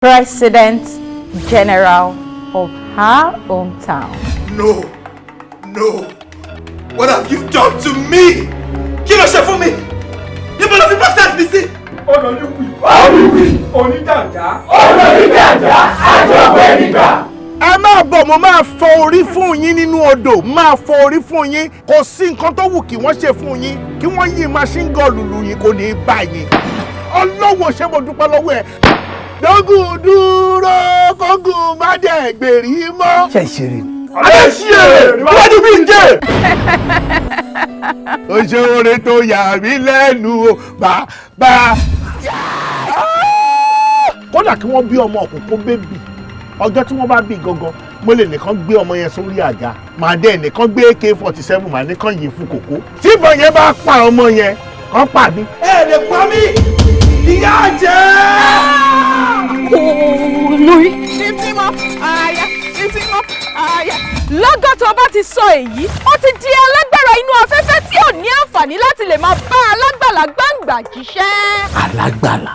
President General of her hometown. No. What have you done to me? Kí ló ṣe fún mi? Níbo ló fi pastors mi sí? Olùwì, oníjàǹjà, àjọpẹ́ nígbà. Ẹ máa bọ̀ mo máa fọ orí fún yín nínú odò, máa fọ orí fún yín, kò sí nǹkan tó wù kí wọ́n ṣe fún yín, kí wọ́n yí machine gun lùlù yín kò ní í bá yín. Ọlọ́wọ́ ṣé mo dúpẹ́ lọ́wọ́ ẹ̀. Dógùn dúró kógùn má dẹ̀ gbèrí mọ́. Ṣé ìṣeré? Àdéṣiyè wọ́n ní bí n jẹ́. Ó ṣe oore tó yà mí lẹ́nu o, bàbá. Kódà kí wọ́n bí ọmọ òkùnkùn bébì, ọjọ́ tí wọ́n bá bí gangan, mo lè nìkan gbé ọmọ yẹn sórí àga, màá dẹ̀ nìkan gbé AK-47 màá nìkan yìí fún kòkó. Tí ìbọn yẹn bá pa ọmọ yẹn, kàn pa mí. Ẹ lè pa mí! Ìyá jẹ́! Olórí. Ìfimọ́ àyà, ìfimọ́ àyà. Lọ́gọ́ tó bá ti sọ èyí, ó ti di alágbára inú afẹ́fẹ́ tí ò ní àǹfààní láti lè máa bá alágbàlá gbàǹgbà jíṣẹ́. Alágbàlá.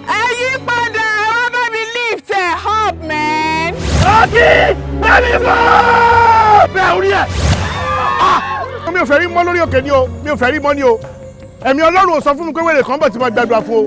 Ẹ yí padà, ẹ wá bá mi lift ẹ̀ up, man. Ọtí! Bẹ́ẹ̀ni fọ́! Bẹ́ẹ̀ orí ẹ̀. Mi ò fẹ́ rí mọ́ lórí òkè ni o, mi ò fẹ́ rí mọ́ ni o. Ẹ̀mí Ọlọ́run ò sọ fún mi pé wèrè kan bọ̀ tí mo gbàdúrà fún o.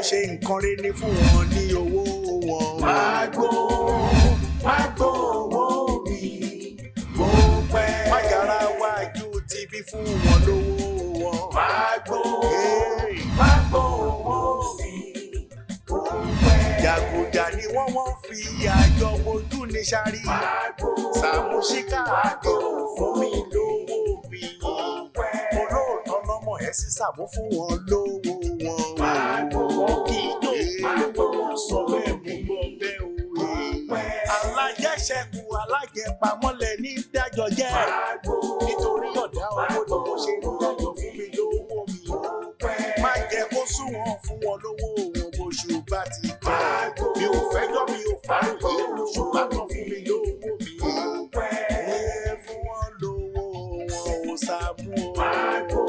ṣe nǹkan rere fún wọn ní owó wọn. Magbo owó mi bó pẹ́. Mágara wájú ti bí fún wọn lówó wọn. Magbo owó mi bó pẹ́. Jàgùjà ni wọ́n fi àjọ ojú ní sáré. Sàámú Ṣíkàdé fún mi lówó mi. Olóòótọ́ lọ́mọ ẹ̀ sí Sàámú fún wọn lówó wọn. Sọ bẹ́ẹ̀ mú gbọ́ bẹ́ẹ̀ òye. Alájẹṣẹ́kù alájẹpamọ́lẹ̀ ní dájọ́ jẹ́. Nítorí ọ̀dá owó ni mo ṣe ń dájọ́ fún mi lówó mi. Má jẹ́ kó sún wọn fún wọn lówó wọn bóṣù bá ti tán. Mi ò fẹ́jọ́ mi ò fàròyé oṣù bá tán fún mi lówó mi. Fún wọn lówó wọn ò Sàámú o.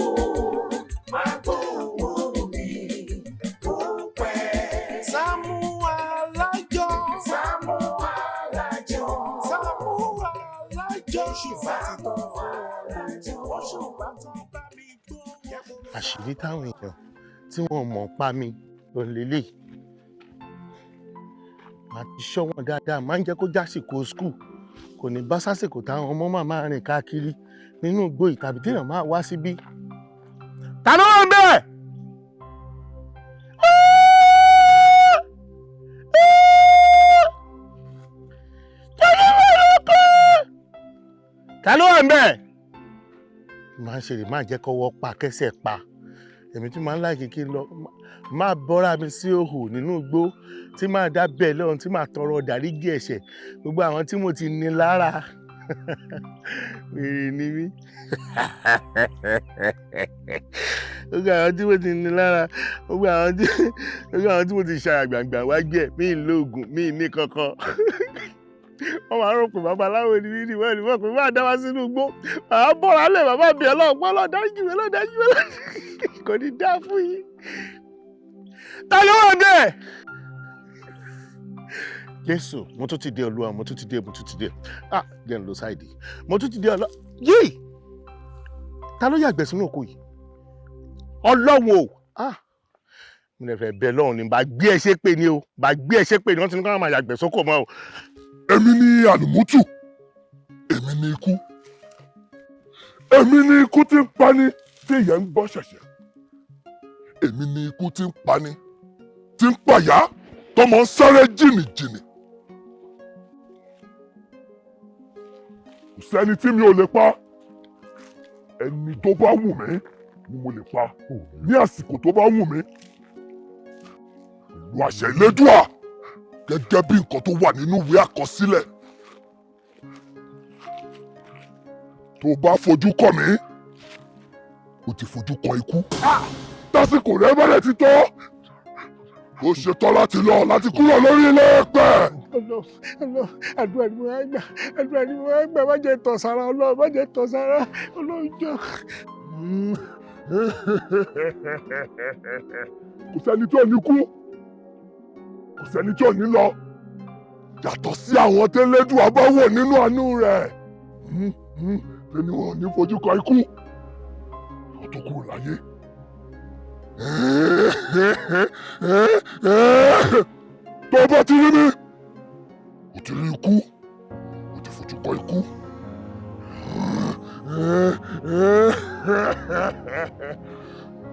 Magbo owó mi bó pẹ́. Sàámú Alájọ. Sàámú Alájọ. Sàámú Alájọ. Oṣù bá ti tán fún ọ. Oṣù bá tán bá mi gbọ́. Àṣírí táwọn èèyàn tí wọ́n mọ̀ ń pa mi ló lélẹ̀. Màá ti ṣọ́ wọn dáadáa, máa ń jẹ́ kó jásìkò skul. Kò ní bá sásìkò táwọn ọmọ máa rìn káàkiri nínú igbó tàbí téèyàn máa wá síbí. Ta ló wà ń bẹ̀? Ta ló wà ń bẹ̀? Máa ń ṣe lè máa jẹ́ kọ́wọ́ pa kẹ́sẹ̀ pa. Èmi tí máa ń láìkí kí n lọ máa bọ́ra mi sí òhò nínú igbó tí máa dá bẹ́ẹ̀ lọ́run tí máa tọrọ dáríjì ẹ̀ṣẹ̀ gbogbo àwọn tí mo ti ní lára. Wèrè ni mí. Gbogbo àwọn tí mo ti ní lára, gbogbo àwọn tí mo ti ṣàgbàgbà wájú ẹ̀, mí ń lo oògùn, mí ní kankan. Wọ́n máa rò pé babaláwo ni mí ni wọ́n ní wọ́n pé máa dá wá sínú igbó. Màá bọ́ra lẹ̀ bàbá mi ọlọ́ọ̀pọ̀ lọ́dájú mi lọ́dájú mi. Kò ní dá fún yín. Ta ló wà bẹ́ẹ̀? Jésù, mo tún ti dé Olúwa, mo tún ti dé. Jẹ́ n lo sáìdì. Mo tún ti dé Ọlọ́run. Yéè! Ta ló yàgbẹ́ sínú òkú yìí? Ọlọ́run o! Mo lè fẹ́ bẹ lọ́run ni, bá gbé ẹ ṣépè ni o. Bá gbé ẹ ṣépè ni wọ́n ti ní ká máa yàgbẹ́ sókò mọ́ o. Èmi ni àlùmútù, èmi ni ikú. Èmi ni ikú tí ń pani tí ìyẹn ń bọ́ ṣẹ̀ṣẹ̀. Èmi ni ikú tí ń pani tí ń pàyà tọmọ ń sáré jìnnìjìnnì. Kò sẹ́ni tí mi ò lè pa. Ẹni tó bá wù mí ni mo lè pa ní àsìkò tó bá wù mí. Pẹ̀lú àṣẹ Elédùà gẹ́gẹ́ bí nǹkan tó wà nínú ìwé àkọsílẹ̀. Tó bá fojú kàn mí, o ti fojú kan ikú. Tásìkò rẹ̀ bẹ̀rẹ̀ ti tó. Ó ṣetán láti lọ láti kúrò lórí ilé ẹ̀pẹ̀. Àdúrà ni mo wá gbà, àdúrà ni mo wá gbà, má jẹ́ tọ̀ sára Ọlọ́run, má jẹ́ tọ̀ sára Ọlọ́run jọ. Kò sẹ́ni tí ò ní kú, kò sẹ́ni tí ò ní lọ. Yàtọ̀ sí àwọn tẹ́lẹ́dùà bá wò nínú àánú rẹ̀. Ẹni wọn ò ní fojú kan ikú. Ó tó kúrò láyé. Tó bá ti rí mi, ó ti rí ikú, ó ti fojú kan ikú.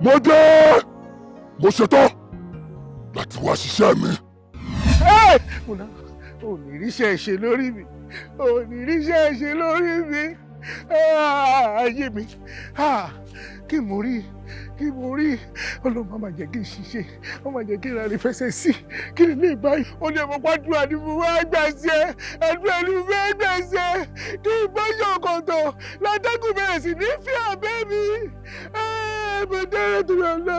Mo dé, mo ṣetán láti wá ṣiṣẹ́ mi. Ò ní ríṣẹ́ ṣe lórí mi, ò ní ríṣẹ́ ṣe lórí mi. Ayé mi, kí mo rí Ọlọ́run má jẹ́ kí n ṣiṣẹ́, má má jẹ́ kí n rárí fẹsẹ̀ sí kí n lè báyìí. Ó ní ẹ̀mọ́ pàdúrà ni mo wá gbà sí ẹ, àdúrà ni mo fẹ́ gbà sí ẹ, kí n bá ṣọ̀kọ̀tọ̀ látẹ́kùn bẹ̀rẹ̀ sí ní fi àbẹ́ mi. Mo dára tó lọ lọ,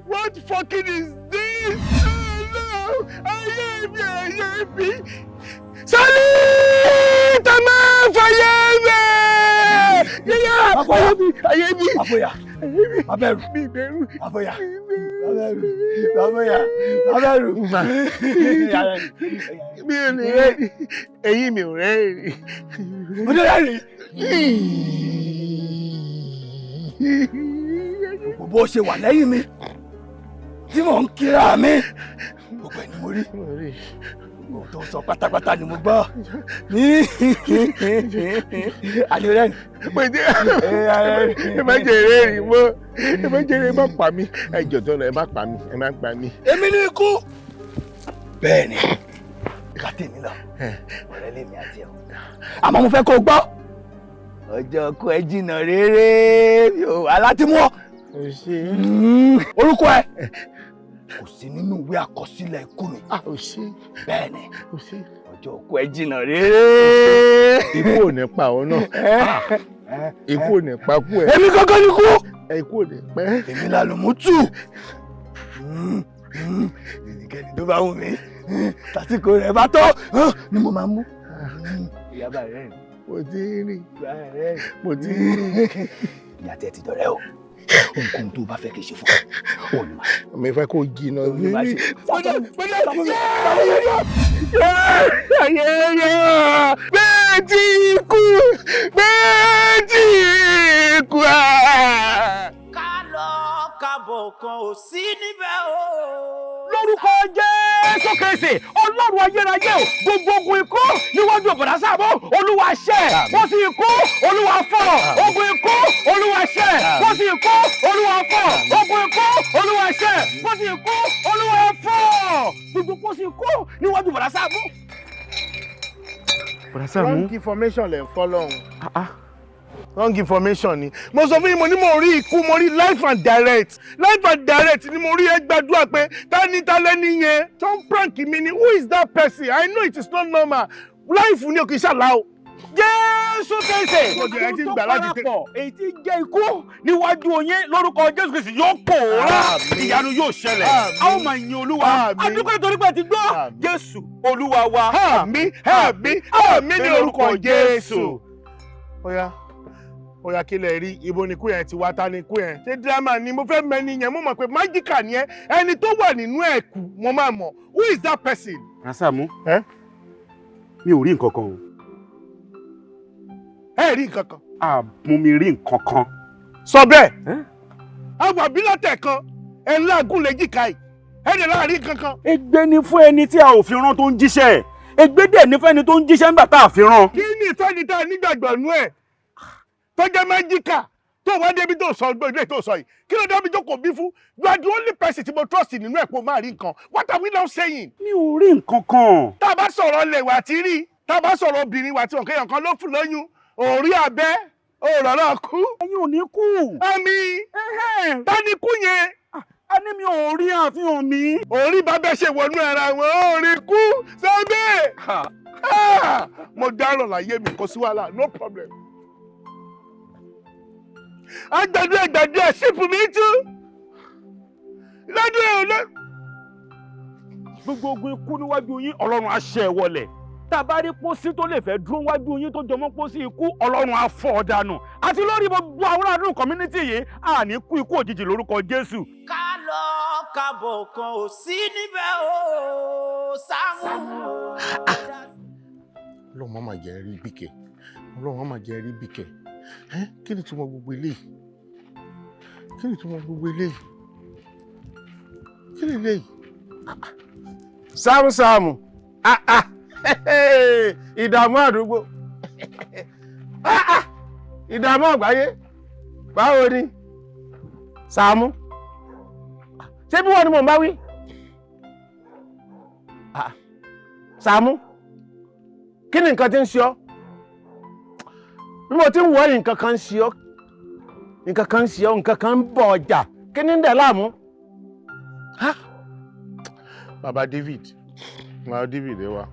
what fucking is this? Ayé mi. Sálí tàmá fàyè mi. Yíyá ayé mi. Àbóyá. Abẹ́rù. Mi bẹ̀rù. Àbóyá. Abẹ́rù. Mi ò lè rẹ́rìn. Ẹ̀yin mi ò rẹ́rìn. Mo dé rẹ́rìn. Bó ṣe wà lẹ́yìn mi tí mò ń kíra mi. Gbogbo ẹ̀ ni mo rí. Mo tó sọ pátápátá ni mo gbọ́. Àlèrè. Mo jẹ́ ẹ má jẹ́ rẹ́rìn mọ́. Ẹ má jẹ́ rẹ́rìn, má pa mí. Ẹ jọ̀tọ̀ lọ, ẹ má pa mí, ẹ má pa mí. Èmi ní ikú. Bẹ́ẹ̀ ni, ká tèmi lọ. Ọ̀rẹ́ lèmi àti ẹ̀. Àmọ́ mo fẹ́ kó o gbọ́. Ọjọ́ kú ẹ jìnnà rere mi ò wá láti mú ọ. Orúkọ ẹ kò sí nínú ìwé àkọsílẹ̀ ikú mi. Bẹ́ẹ̀ ni, ọjọ́ kú ẹ jìnnà rere. Ikú ò ní pa ọ náà. Ikú ò ní pa kú ẹ. Èmi gángan ni kú. Ikú ò ní pẹ́. Èmi làlùmútù. Ẹnikẹ́ni tó bá wù mí, tásìkò rẹ̀ bá tó ni mo máa mú. Ìyá bá rẹ̀ rìn. Mo ti rí. Ìyá tẹ́ ti dọ̀rẹ́ o. Ohunkóhun tó bá fẹ́ kí n ṣe fún ọ ní máa ṣe. Mi fẹ́ kó jìnnà ní mi. Méjì ikú. Ká lọ kábọ̀ kan ò sí níbẹ̀ o. Lórúkọ Jésù Kristi, Ọlọ́run ayérayé o, gbogbo ogun ikú níwájú ọ̀bọ̀dá Sáàmù, Olúwa ṣẹ́, wọ́n sì ikú, Olúwa fọ́, ogun ikú, Olúwa ṣẹ́, wọ́n sì ikú, Olúwa fọ́, ogun ikú, Olúwa ṣẹ́, wọ́n sì ikú, Olúwa fọ́, gbogbo kó sì ikú níwájú ọ̀bọ̀dá Sáàmù. Wrong information lẹ ń fọ́ lọ́hùn. Wrong information ni. Mo sọ fún yín, mo ní mo rí ikú, mo rí life and direct ni mo rí. Ẹ gbàdúrà pé tálẹ́ nìyẹn tó ń prank mi ni. Who is that person? I know it is not normal. Life ni o kì í ṣàlá o. Jésù Kristi, ẹ ti gbà láti tẹ. èyí tí jẹ́ ikú níwájú oyin lórúkọ Jésù Kristi yóò pòórá, ìyanu yóò ṣẹlẹ̀, a ó máa yin Olúwa, adúpẹ́ nítorí pé ti gbọ́ Jésù Olúwa wa. Àmín ní orúkọ Jésù. Ó yá kí lẹ rí, ibo ni ikú yẹn ti wá, ta ni ikú yẹn? Ṣé dírámà ni? Mo fẹ́ mẹ́ni yẹn, mo mọ̀ pé májíkà ni ẹ, ẹni tó wà nínú ẹ̀kú mo máa mọ̀. Who is that person? Sáàmù, mi ò rí nǹkan kan o. Ẹ rí nǹkan kan? Mú mi rí nǹkan kan. Sọ bẹ́ẹ̀. Àwọn àbílẹ̀tẹ̀ kan, ẹ̀ ńlá agún lè jìkà yìí, ẹ̀ dẹ̀ láàrin kankan. Ègbé ni fún ẹni tí a ò fi rán tó ń jíṣẹ́. Ègbé dẹ̀ ní fún ẹni tó ń jíṣẹ́ nígbà tá a fi rán. Kí ni ìtọ́ni tá a nígbàgbọ́ nú ẹ̀? Tó jẹ́ májíkà, tó tó wá débi tó sọ ilé tó sọ yìí kí ló dé bí jókòó bí fún you are the only person tí mo trust nínú ẹ̀pọ̀ máa rí nǹkan what are we now saying. mi ò rí nǹkan kan. tá a bá sọ̀rọ̀ lẹ̀ wà tí rí tá a bá sọ̀rọ̀ obìnrin wà tí òkèèyàn kan ló fún lóyún òórí abẹ́ òòrọ̀ náà kú. ẹ̀yin ò ní kú. àmì ta ni kú yẹn. a ní mi ò rí àfihàn mi. orí bàbá ṣe wọnú ara wọn ò rí kú sábẹ́. mo dáràn láyé mi kò sí wàhálà no problem. agbàdo ṣípù mi tú lọ́dún ẹ̀ lọ. gbogbo ogun ikú níwájú yín ọlọ́run á ṣẹ́ ẹ wọlẹ̀. tá a bá rí pósí tó lè fẹ́ dúró wájú yín tó jọmọ́ pósí ikú ọlọ́run á fọ́ ọ dànù. àti lórí gbogbo àwọn àdúrà community yìí a ní kú ikú òjijì lórúkọ Jésù. ká lọ kábọ̀ kan ò sí níbẹ̀ o Sàámú. ọlọ́run má jẹ́ rí bíkẹ́ ọlọ́run má jẹ́ rí bíkẹ́ kí ni túmọ̀ gbogbo eléyìí kí ni túmọ̀ gbogbo eléyìí kí ni eléyìí. Sàámú ìdààmú àdúgbò ìdààmú àgbáyé báwo ni Sàámú ṣé bí wọ́n ni mò ń bá wí Sàámú kí ni nǹkan tí ń ṣe ọ́ bí mo ti ń wọ nǹkan kan ń ṣe ọ́ nǹkan kan ń ṣe ọ́ nǹkan kan ń bọ̀ ọjà kí ni ń dẹ̀ láàmú. bàbá David ẹ wá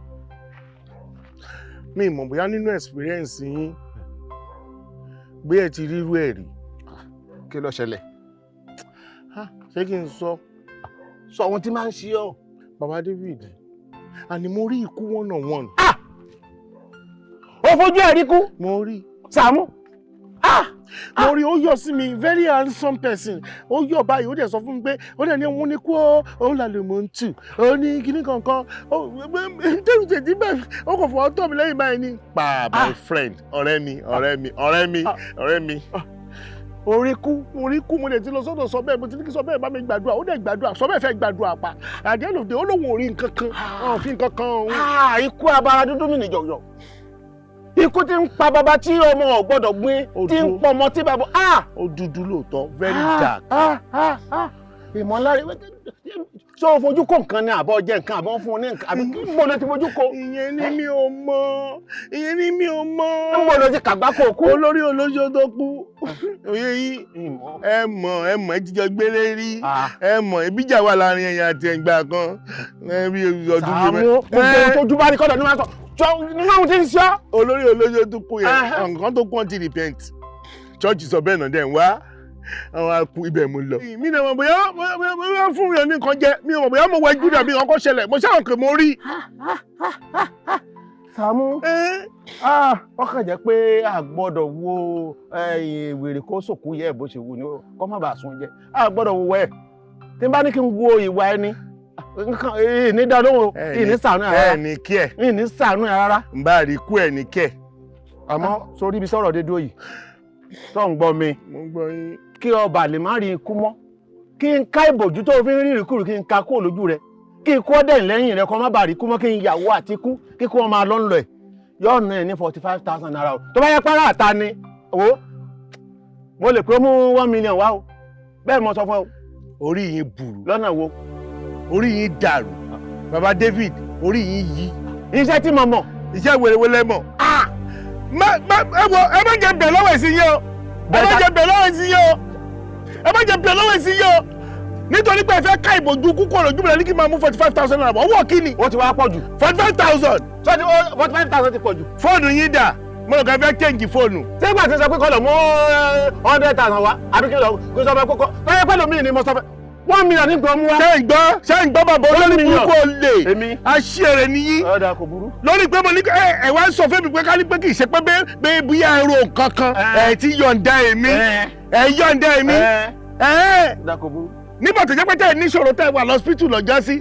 mi mọ̀ bóyá nínú experience yín gbé ẹ ti rírú ẹ̀ rí. kí ló ṣẹlẹ̀. ṣé kí n sọ ohun tí máa ń ṣe ọ́. bàbá David àní mo rí ikú one on one. ó fojú ẹ̀ rí kú. mo rí. Sàámú. mo rí ó yọ sí mi very handsome person ó yọ báyìí ó dẹ̀ sọ fún mi pé ó dẹ̀ ní òun ní kú ó lálẹ́ mò ń tù ó ní kíní kankan tẹ́lú tètè bẹ́ẹ̀ ó kò fọwọ́ tọ́ mi lẹ́yìn báyìí ní. my friend ọ̀rẹ́ mi orí kú mo dẹ̀ ti lọ sọ́dọ̀ sọ bẹ́ẹ̀ mo ti ní kí sọ bẹ́ẹ̀ bá mi gbàdúrà ó dẹ̀ gbàdúrà sọ bẹ́ẹ̀ fẹ́ gbàdúrà pa àdéhùn ó lóun ò rí nǹkan kan ọ̀fin nǹkan kan. ikú abara dúdú mi nìjọ̀yọ̀ ikú tí ń pa bàbá tí ọmọ ò gbọ́dọ̀ gbé tí ń pọ̀ ọmọ tí bàbá ó dúdú lóòótọ́ very dark. ìmọ̀lára ṣé o fojú kó nǹkan ní àbọ̀ jẹ́ nǹkan àbọ̀ fún un ní nǹkan àbí kí n bọ̀ lọ ti fojú kó. ìyẹn ni mi ò mọ̀. ń bọ̀ lọ ti kàgbá kó kú. olórí olóṣó tó kú oyè yìí ẹ mọ̀ ẹ jíjọ gbélé rí ẹ mọ̀ ìbíjà wà láàrin ẹ̀yà àti ẹ̀gbà kan bí ọdún bíi Sàámú gbogbo tó jú bá rí kọ́dọ̀ ní wọn sọ nínú àwọn tí ń ṣọ́. olórí olóṣó tó kú yẹn nǹkan tó kún ti repent church sọ bẹ́ẹ̀ náà dẹ̀ ń wá àwọn akú ibẹ̀ mo lọ. mi náà mọ̀ bóyá fún yẹn ní nǹkan jẹ mi ò mọ̀ bóyá mo wẹ júdà bí nǹkan ṣẹlẹ̀ mo ṣáà kè mo rí. Sàámú ọkàn jẹ́ pé a gbọ́dọ̀ wo wèrè kó sòkú yẹ bó ṣe wù ní kó má bàa sún jẹ a gbọ́dọ̀ wo wẹ̀ tí n bá ní kí n wo ìwà ẹni ní dáadọ́wọ́ ìní sàánú ẹ̀ rárá ní kí ẹ̀ ìní sàánú ẹ̀ rárá. n bá rí kú ẹ̀ ní kí ẹ̀. àmọ́ sórí ibi sọ̀rọ̀ dédú yìí tó ń gbọ́ mi kí ọba lè má rí ikú mọ́ kí n ká ìbòjú tó fi ń rí ìrìkúrì kí n ka kó lójú rẹ kí n kó dẹ̀ lẹ́yìn rẹ kó má bàa rí ikú mọ́ kí n yàwó àti ikú kí kó wọn máa lọ ń lọ ẹ̀ yóò ná ẹ̀ ní 45,000 naira o tó bá yẹ pàrọ̀ àta ni o mo lè pé mú 1 million wá o bẹ́ẹ̀ mo sọ fún ẹ o. orí yín burú lọ́nà wo orí yín dàrú baba David orí yín yí. iṣẹ́ tí mo mọ̀. iṣẹ́ wèrèwèrè mọ̀. ẹ má jẹ bẹ̀ lọ́wọ́ ẹ̀sìn yìí o ẹ má jẹ bẹ̀ lọ́wọ́ ẹ̀sìn yìí o ẹ má jẹ bẹ̀ lọ́wọ́ ẹ̀sìn yìí o nítorí pé ẹ fẹ́ ká ìbòjú kúkú lójú mi ní kí n máa mú 45,000 naira owó kíni. ó ti wá pọ̀ jù. 45,000. sọ́ọ́dì 45,000 ti pọ̀ jù. fóònù yín dà mo lọ kàn fẹ́ change fóònù. ṣé ìgbà tí sọ pé kọlọ̀ mú 100,000 wá àbí kí lọ kó sọ fẹ́ kókó fẹ́yẹ́ pẹ́lú mi ni mo sọ fẹ́ 1 million ní gbọ́n mú wá. ṣé ń gbọ́ bàbá olórí burúkú olè aṣèrè nìyí. ọ̀dà kò burú. lórí pé mo ní ẹ wá ń sọ fún mi pé ká ní pé kì í ṣe pé bẹ́ẹ̀ bí ẹ̀rọ kankan ẹ̀ ti yọ̀ǹda èmi ẹ̀ yọ̀ǹda èmi. ọ̀dà kò burú. nígbà tó jẹ́ pé tẹ́ ẹ̀ níṣòro tẹ́ ẹ wà lọ́sípítù lọ́jọ́ sí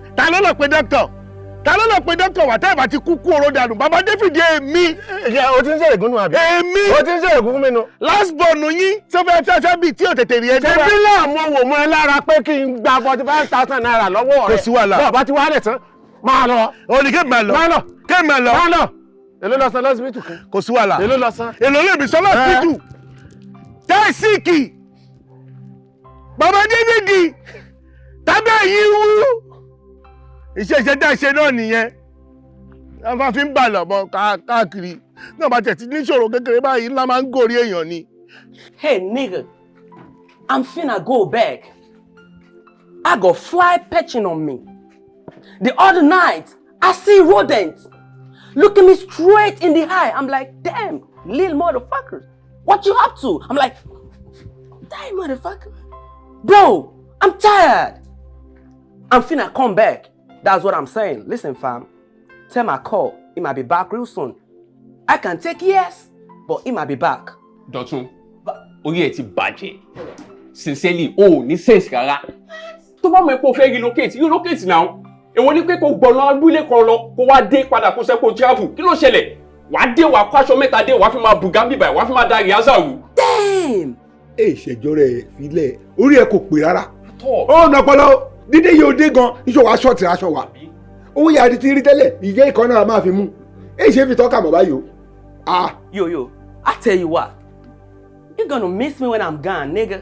ta ló lọ pé dókítà wà tẹ́ ẹ bá ti kú oró dànù bàbá David èmi. o ti ń ṣe ègún nù àbí. èmi. o ti ń ṣe ègún fún mi nù. last born yín tó fẹ́ bíi tí ò tètè rí ẹjọ́ wa. ṣebí náà mo wò mọ́ ẹ lára pé kí n gba 45,000 naira lọ́wọ́ rẹ̀. kò sí wàhálà. bọ́ọ̀ bá ti wá lẹ̀ tán máa lọ. o ní kéèmà lọ. máa lọ. èló lọ san lọ́sibítù kan. kò sí wàhálà. èló lọ san. èló lè mi sọ lọ́sibítù. Tẹ́síkì, Bàbá David, tàbí ẹ̀yin wú. Iṣẹ́ tá a ṣe náà nìyẹn. Wọ́n máa fi ń bà lọ́mọ káàkiri. Náà bá tẹ̀sí níṣòro kékeré báyìí ńlá máa ń gòrí èèyàn ni. Hey, nigga, I'm finna go back. I got fly perching on me. The other night, I see rodents looking me straight in the eye. I'm like, damn, little motherfuckers, what you up to? I'm like, damn, motherfucker. Bro, I'm tired. I'm finna come back. That's what I'm saying. Listen, fam, tell my call. He might be back real soon. I can take yes, but he might be back. Dọ̀tun, orí ẹ̀ ti bàjẹ́. Sincerely, o ní sense rárá. Tó bá mọ̀ pé o fẹ́ relocate now. Èwo ni pé kó gbọ̀nà abúlé kan lọ, kó wá dé padà kó sẹ́ kó travel. Kí ló ṣẹlẹ̀? Wàá dé wàá kó aṣọ mẹ́ta dé, wàá fi máa bùgá bíbà, wàá fi máa da ìyáza rú. Damn! Ìṣèjọ́ rẹ̀ filẹ̀, orí ẹ̀ kò pè rárá. Ó nà pọ̀lọ́, dídé yóò dé gan, ìṣòwò aṣọ ti aṣọ wa. Owó yàrá ti rí tẹ́lẹ̀, ìyẹ́ ìkan náà máa fi mú. Ṣé fi tọ́ka mọ̀ báyìí o? Yo, I tell you what. You're gonna miss me when I'm gone, nigga.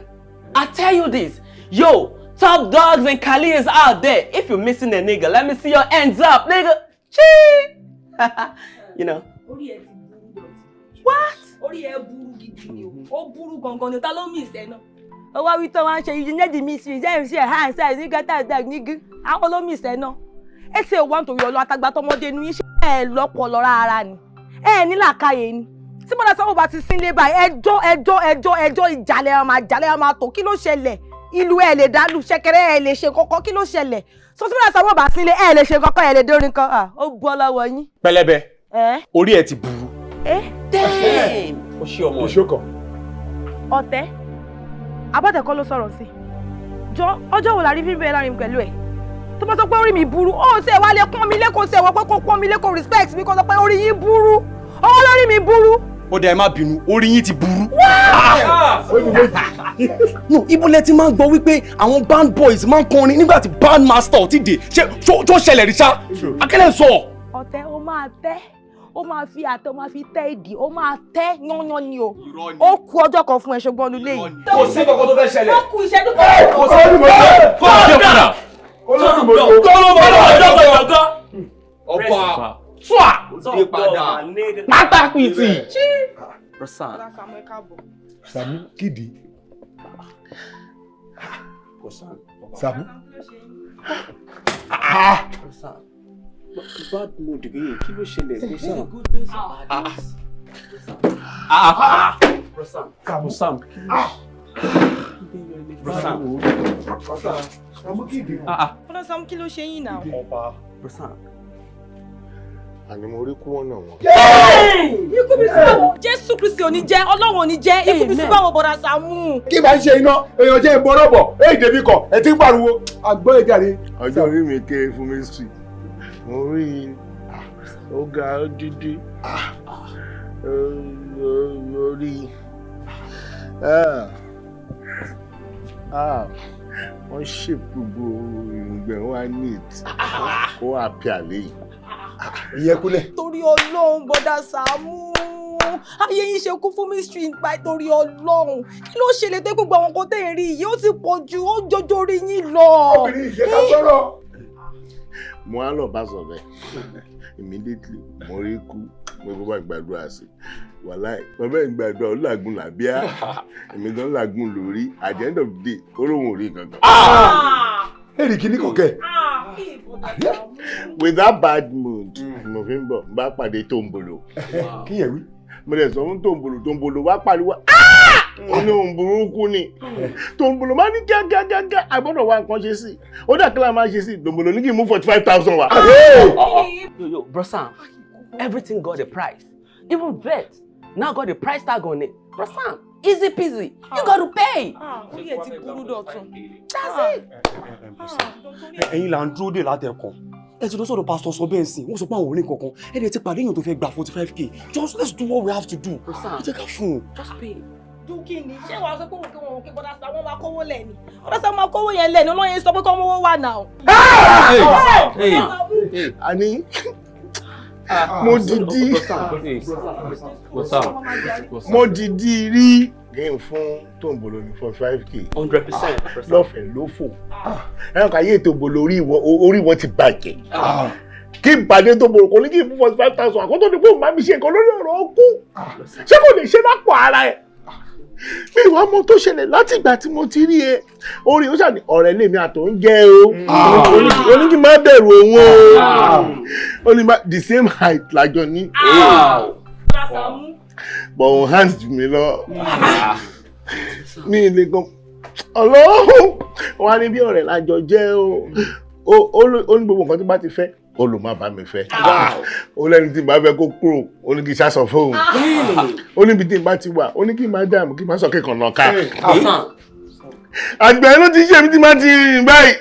I tell you this. Yo, top dogs and Khalils out there. If you're missing a nigga, let me see your hands up, nigga. Chee! You know. What? Orí ẹ burú gidi ni o. Ó burú gangan ni o. Ta ló miss ẹ náà? Ó wá wí tán wá ń ṣe you need the miss me. Ṣé hand size ní gata tag nigga. Àwọn ló miss ẹ náà. Ẹ ṣe want to yọ àtàgbà tọmọdé nu yín ṣe ẹ lọ́pọlọ rárá ni. Ẹ ní làákàyè ni. Tí bọ́dà sábà bá ti sínlé báyìí ẹjọ́ ìjàlẹ̀ máa tó kí ló ṣẹlẹ̀ ìlú ẹ̀ lè dálù ṣẹ̀kẹ̀rẹ̀ ẹ̀ lè ṣe kọ́kọ́ kí ló ṣẹlẹ̀ so tí bọ́dà sábà bá sínlé ẹ̀ lè ṣe kọ́kọ́ ẹ̀ lè dórin kan ó bọ́ lọ́wọ́ yín. Pẹlẹbẹ orí ẹ ti burú. Damn. Ó ṣe ọmọ ìṣókàn. Ọ̀tẹ̀ abọ́tẹ̀kọ́ ló sọ̀rọ̀ sí jọ ọjọ́ wo la rí fífẹ́ láàrin pẹ̀lú ẹ̀ tó bá sọ pé orí mi burú ó ṣe wá lè pọ́n mi lé kó ṣe wọ́n pé kó pọ́n mi lé kó respect mi kó sọ pé orí yín burú ọwọ́ lórí mi burú. Ó dẹ̀ má bínú, orí yín ti burú. No, ibo lẹ ti máa ń gbọ́ wípé àwọn band boys máa ń kọrin nígbà tí band master ò ti dé. Ṣé tó ṣẹlẹ̀ rí sá? Akẹ́lẹ́ sọ. Ọ̀tẹ̀ ó máa tẹ́, ó máa fi àtẹ, ó máa fi tẹ́ ìdí, ó máa tẹ́ yányán ni o. Ó kù ọjọ́ kan fún ẹ ṣùgbọ́n nílé yìí. Kò sí kankan tó fẹ́ ṣẹlẹ̀. Ó kù ìṣẹ́jú kan. Kò sí olùmọ̀jọ́. Kò sí ọ̀padà. Olùmọ̀jọ́. Ọba. Fua! Dé padà. Pátá pìtì. Rasan. Sàámú Kìdí. Sàámú. Rasan. Bad mood again. Kí ló ṣẹlẹ̀? Rasan. Sam. Rasan. Sàámú Kìdí. Bọ́dà Sàámú kí ló ṣe yín náà? Rasan. Àní mo rí kú wọn náà wọn. Ikú bí sí báwo? Jésù Kristi ò ní jẹ́, Ọlọ́run ò ní jẹ́, ikú bí sí báwo Bọ́dà Sàámú? Kí máa ń ṣe iná, èèyàn jẹ́ ìbọ̀rọ̀bọ̀, débi kan, ẹ ti ń pariwo, àgbọ̀ ìjàre. Ọjọ́ orí mi kéré fún mystery. Mo rí ó ga ó dídí. Orí. Wọ́n ṣe gbogbo ìrùngbẹ̀ wa neat. Ó wà pí àlẹ́ yìí. Ìyẹn kúlẹ̀. Torí Ọlọ́run Bọ́dà Sàámú. Ayé yín ṣe kú fún mystery nípa torí Ọlọ́run. Kí ló ṣe lè tẹ́ gbogbo àwọn nǹkan tẹ́ ẹ̀ rí yìí? Ó ti pọ̀ jù, ó jọjọ orí yín lọ. Obìnrin ìṣe ká sọ̀rọ̀. Mo á lọ bá sọ bẹ́ẹ̀. Immediately mo rí kú mo kó bá gbàdúrà sí. Wàláì bàbá ẹ̀ ń gbàdúrà ó làgùn làbíà. Èmi gan làgùn lórí. At the end of the day, ó lóun ò rí kankan. Èrì kìíní kọ̀kẹ́. With that bad mood, mo fi ń bọ̀ bá pàdé Tòǹbòlò. Kíyẹn wí. Mo lè sọ fún Tòǹbòlò wá pariwo. Ó ní òun burúkú ni. Tòǹbòlò máa ní kíákíákíá àgbọ̀dọ̀ wá nǹkan ṣe sí. Ó dà kí la máa ṣe sí. Tòǹbòlò ní kí n mú 45,000 wá. Yo, Rasan, everything got a price. Even vet now got a price tag on it. Rasan, easy peasy. You got to pay. Orí ẹ̀ ti burú Dọ̀tun. That's it. Ẹ̀yin là ń dúró dè látẹ̀kọ̀. Ẹ ti lọ sọ́dọ̀ pásítọ̀ sọ bẹ́ẹ̀ sìn, wọ́n sọ pé àwọn orin kankan. Ẹ dẹ̀ ti pàdé èèyàn tó fẹ́ gba 45k. Just let's do what we have to do. Ẹ jẹ́ ká fún un. Just pay. Dúkì ni ṣé wàá sọ pé òun kí Bọ́dà Sàámú máa kówó lẹ̀ ni? Bọ́dà Sàámú máa kówó yẹn lẹ̀ ni olóyè sọ pé kọ́ mówó wà náà. Àní mo dìdí rí Game fún Tombolo ní 45k. 100%. Lọ́fẹ̀ẹ́ ló fò. Ẹ̀rọ kan ayé Tombolo orí wọn ti bàjẹ́. Kí n pàdé Tombolo kò ní kí n fún 45,000 àkótó ní fún màmí ṣe nǹkan lórí ọ̀rọ̀ ọkú. Ṣé kò lè ṣe lápò ara ẹ̀? Mi ìwà ọmọ tó ṣẹlẹ̀ láti ìgbà tí mo ti rí ẹ. Orí ó ṣàní ọ̀rẹ́ lèmi àtọ̀ ń jẹ́ o. Ó ní kí n má bẹ̀rù òun o. Ó ní the same height lájọ ní. But òun hands jù mí lọ. Mi lè gan. Ọlọ́run wọn á ní bí ọ̀rẹ́ lájọ jẹ́ o. Ó ní gbogbo nǹkan tí bá ti fẹ́. Ó lò má bá mi fẹ́. Ó lẹ́ni tí n bá fẹ́ kó kúrò. Ó ní kí n ṣàṣọ fóun. Ó níbi tí n bá ti wà. Ó ní kí n má dààmú kí n má sọ kékan náà ká. Àgbẹ̀ ló ti ṣe mi tí má ti rìn báyìí.